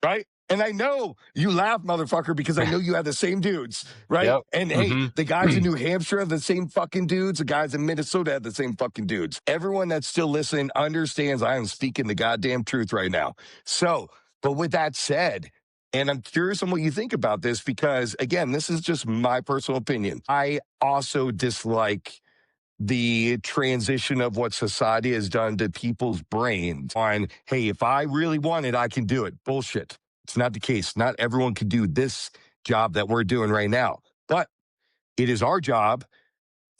Right? And I know you laugh, motherfucker, because I know you have the same dudes, right? Yep. And hey, the guys in New Hampshire have the same fucking dudes. The guys in Minnesota have the same fucking dudes. Everyone that's still listening understands I am speaking the goddamn truth right now. So, but with that said, and I'm curious on what you think about this because, again, this is just my personal opinion. I also dislike the transition of what society has done to people's brains on, hey, if I really want it, I can do it. Bullshit. It's not the case. Not everyone can do this job that we're doing right now, but it is our job.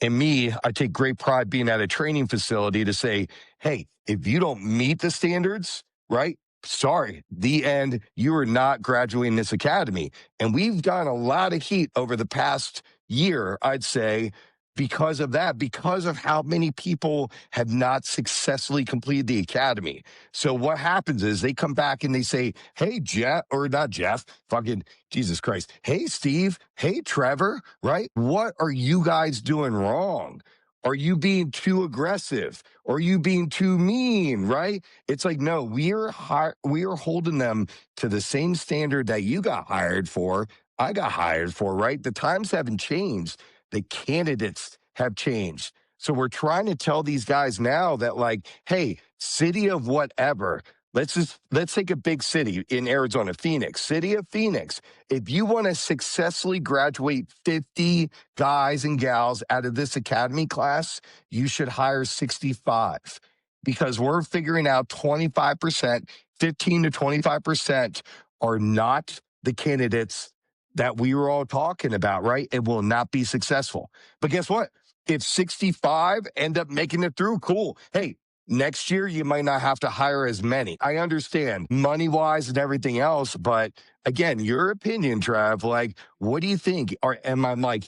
And I take great pride being at a training facility to say, hey, if you don't meet the standards, right? Sorry, the end, you are not graduating this academy. And we've gotten a lot of heat over the past year, I'd say, because of that, because of how many people have not successfully completed the academy. So what happens is they come back and they say, hey, Jeff, or not Jeff, fucking Jesus Christ. Hey, Steve. Hey, Trevor, right? What are you guys doing wrong? Are you being too aggressive? Are you being too mean? Right? It's like, no, we are holding them to the same standard that you got hired for. I got hired for, right? The times haven't changed. The candidates have changed. So we're trying to tell these guys now that, like, hey, city of whatever, let's take a big city in Arizona, Phoenix, city of Phoenix. If you want to successfully graduate 50 guys and gals out of this academy class, you should hire 65 because we're figuring out 25%, 15 to 25% are not the candidates that we were all talking about, right? It will not be successful. But guess what? If 65 end up making it through, cool. Hey, next year you might not have to hire as many. I understand money wise and everything else, but again, your opinion, Trav, like, what do you think? Or am I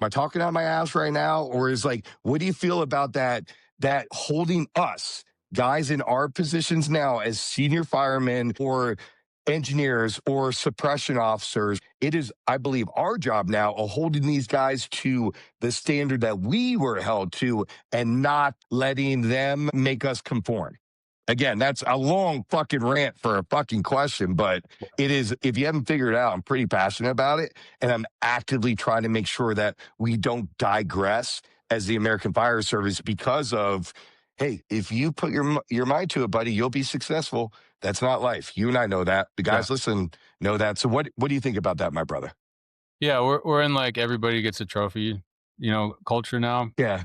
talking out my ass right now? Or is like, what do you feel about that holding us, guys in our positions now as senior firemen or engineers or suppression officers? It is, I believe, our job now of holding these guys to the standard that we were held to and not letting them make us conform. Again, that's a long fucking rant for a fucking question, but it is, if you haven't figured it out, I'm pretty passionate about it. And I'm actively trying to make sure that we don't digress as the American Fire Service because of, hey, if you put your mind to it, buddy, you'll be successful. That's not life. You and I know that. The guys listen know that. So what do you think about that, my brother? Yeah, we're in like everybody gets a trophy, culture now. Yeah.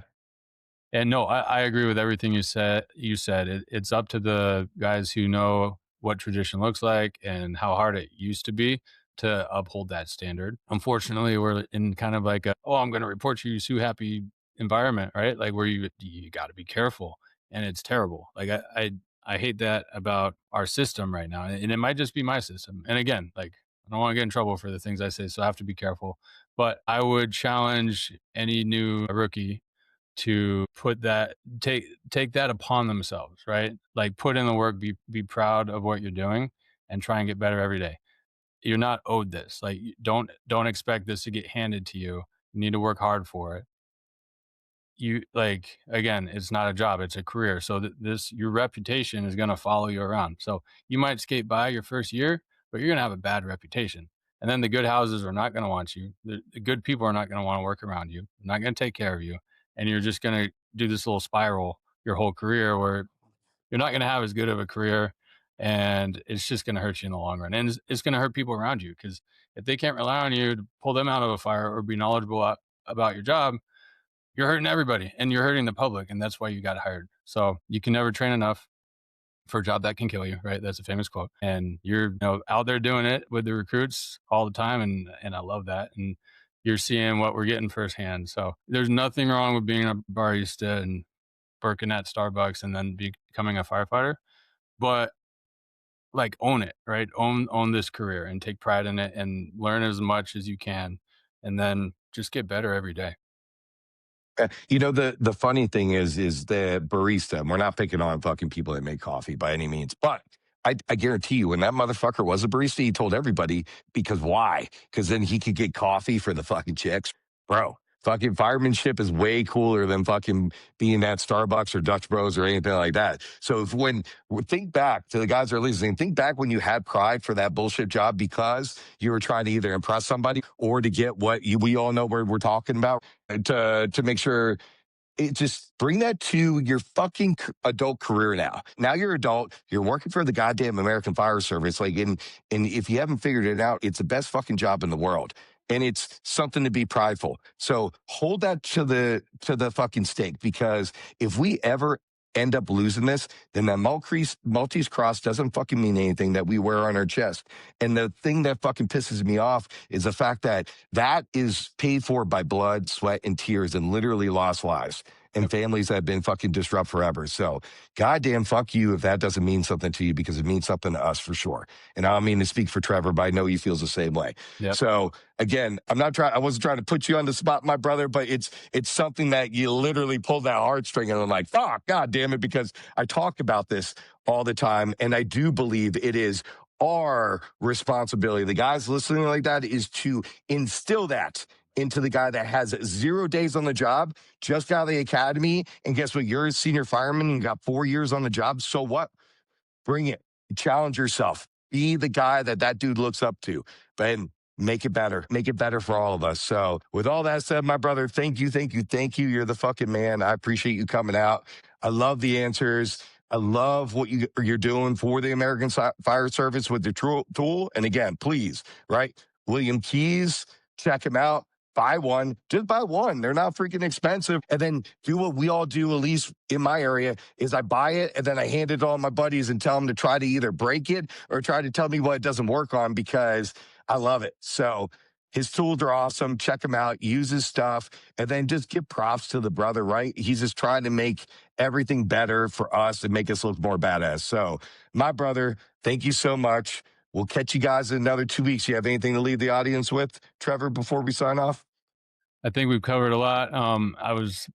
And no, I agree with everything you said. It's up to the guys who know what tradition looks like and how hard it used to be to uphold that standard. Unfortunately, we're in kind of like I'm going to report you Sue happy environment, right? Like where you got to be careful, and it's terrible. Like I hate that about our system right now, and it might just be my system. And again, like I don't want to get in trouble for the things I say, so I have to be careful. But I would challenge any new rookie to take that upon themselves, right? Like put in the work, be proud of what you're doing and try and get better every day. You're not owed this. Like don't expect this to get handed to you. You need to work hard for it. You like again, it's not a job, it's a career. So this your reputation is going to follow you around. So you might skate by your first year, but you're going to have a bad reputation. And then the good houses are not going to want you. The good people are not going to want to work around you. They're not going to take care of you. And you're just going to do this little spiral your whole career where you're not going to have as good of a career, and it's just going to hurt you in the long run. And it's going to hurt people around you because if they can't rely on you to pull them out of a fire or be knowledgeable about your job, you're hurting everybody and you're hurting the public. And that's why you got hired. So you can never train enough for a job that can kill you, right? That's a famous quote. And you're out there doing it with the recruits all the time. And I love that. And you're seeing what we're getting firsthand. So there's nothing wrong with being a barista and working at Starbucks and then becoming a firefighter, but like own it, right? Own this career and take pride in it and learn as much as you can. And then just get better every day. The funny thing is the barista. And we're not picking on fucking people that make coffee by any means, but I guarantee you, when that motherfucker was a barista, he told everybody because why? Because then he could get coffee for the fucking chicks, bro. Fucking firemanship is way cooler than fucking being at Starbucks or Dutch Bros or anything like that. So think back to the guys that are listening, think back when you had pride for that bullshit job because you were trying to either impress somebody or to get what we all know where we're talking about to make sure just bring that to your fucking adult career now. Now you're adult. You're working for the goddamn American Fire Service. Like, and if you haven't figured it out, it's the best fucking job in the world. And it's something to be prideful. So hold that to the fucking stake, because if we ever end up losing this, then that Maltese cross doesn't fucking mean anything that we wear on our chest. And the thing that fucking pisses me off is the fact that is paid for by blood, sweat, and tears and literally lost lives. and families that have been fucking disrupt forever. So goddamn fuck you if that doesn't mean something to you, because it means something to us for sure. And I don't mean to speak for Trevor, but I know he feels the same way. Yep. So again, I wasn't trying to put you on the spot, my brother, but it's something that you literally pulled that heartstring, and I'm like, fuck, god damn it, because I talk about this all the time, and I do believe it is our responsibility. The guys listening like that is to instill that into the guy that has 0 days on the job, just got out of the academy, and guess what? You're a senior fireman and you got 4 years on the job. So what? Bring it. Challenge yourself. Be the guy that dude looks up to. And make it better. Make it better for all of us. So with all that said, my brother, thank you. You're the fucking man. I appreciate you coming out. I love the answers. I love what you're doing for the American Fire Service with the tool. And again, please, right? William Keys, check him out. Buy one. Just buy one. They're not freaking expensive. And then do what we all do, at least in my area, is I buy it and then I hand it to all my buddies and tell them to try to either break it or try to tell me what it doesn't work on, because I love it. So his tools are awesome. Check him out. Use his stuff. And then just give props to the brother, right? He's just trying to make everything better for us and make us look more badass. So, my brother, thank you so much. We'll catch you guys in another 2 weeks. You have anything to leave the audience with, Trevor, before we sign off? I think we've covered a lot. I was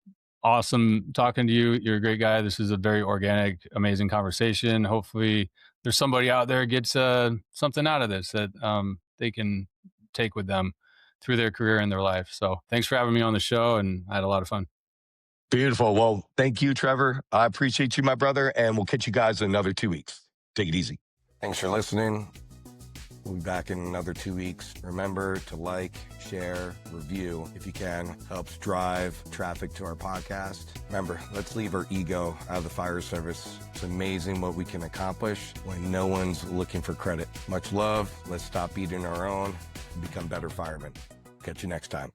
awesome talking to you. You're a great guy. This is a very organic, amazing conversation. Hopefully there's somebody out there gets something out of this that they can take with them through their career and their life. So thanks for having me on the show, and I had a lot of fun. Beautiful. Well, thank you, Trevor. I appreciate you, my brother, and we'll catch you guys in another 2 weeks. Take it easy. Thanks for listening. We'll be back in another 2 weeks. Remember to like, share, review if you can. Helps drive traffic to our podcast. Remember, let's leave our ego out of the fire service. It's amazing what we can accomplish when no one's looking for credit. Much love. Let's stop beating our own and become better firemen. Catch you next time.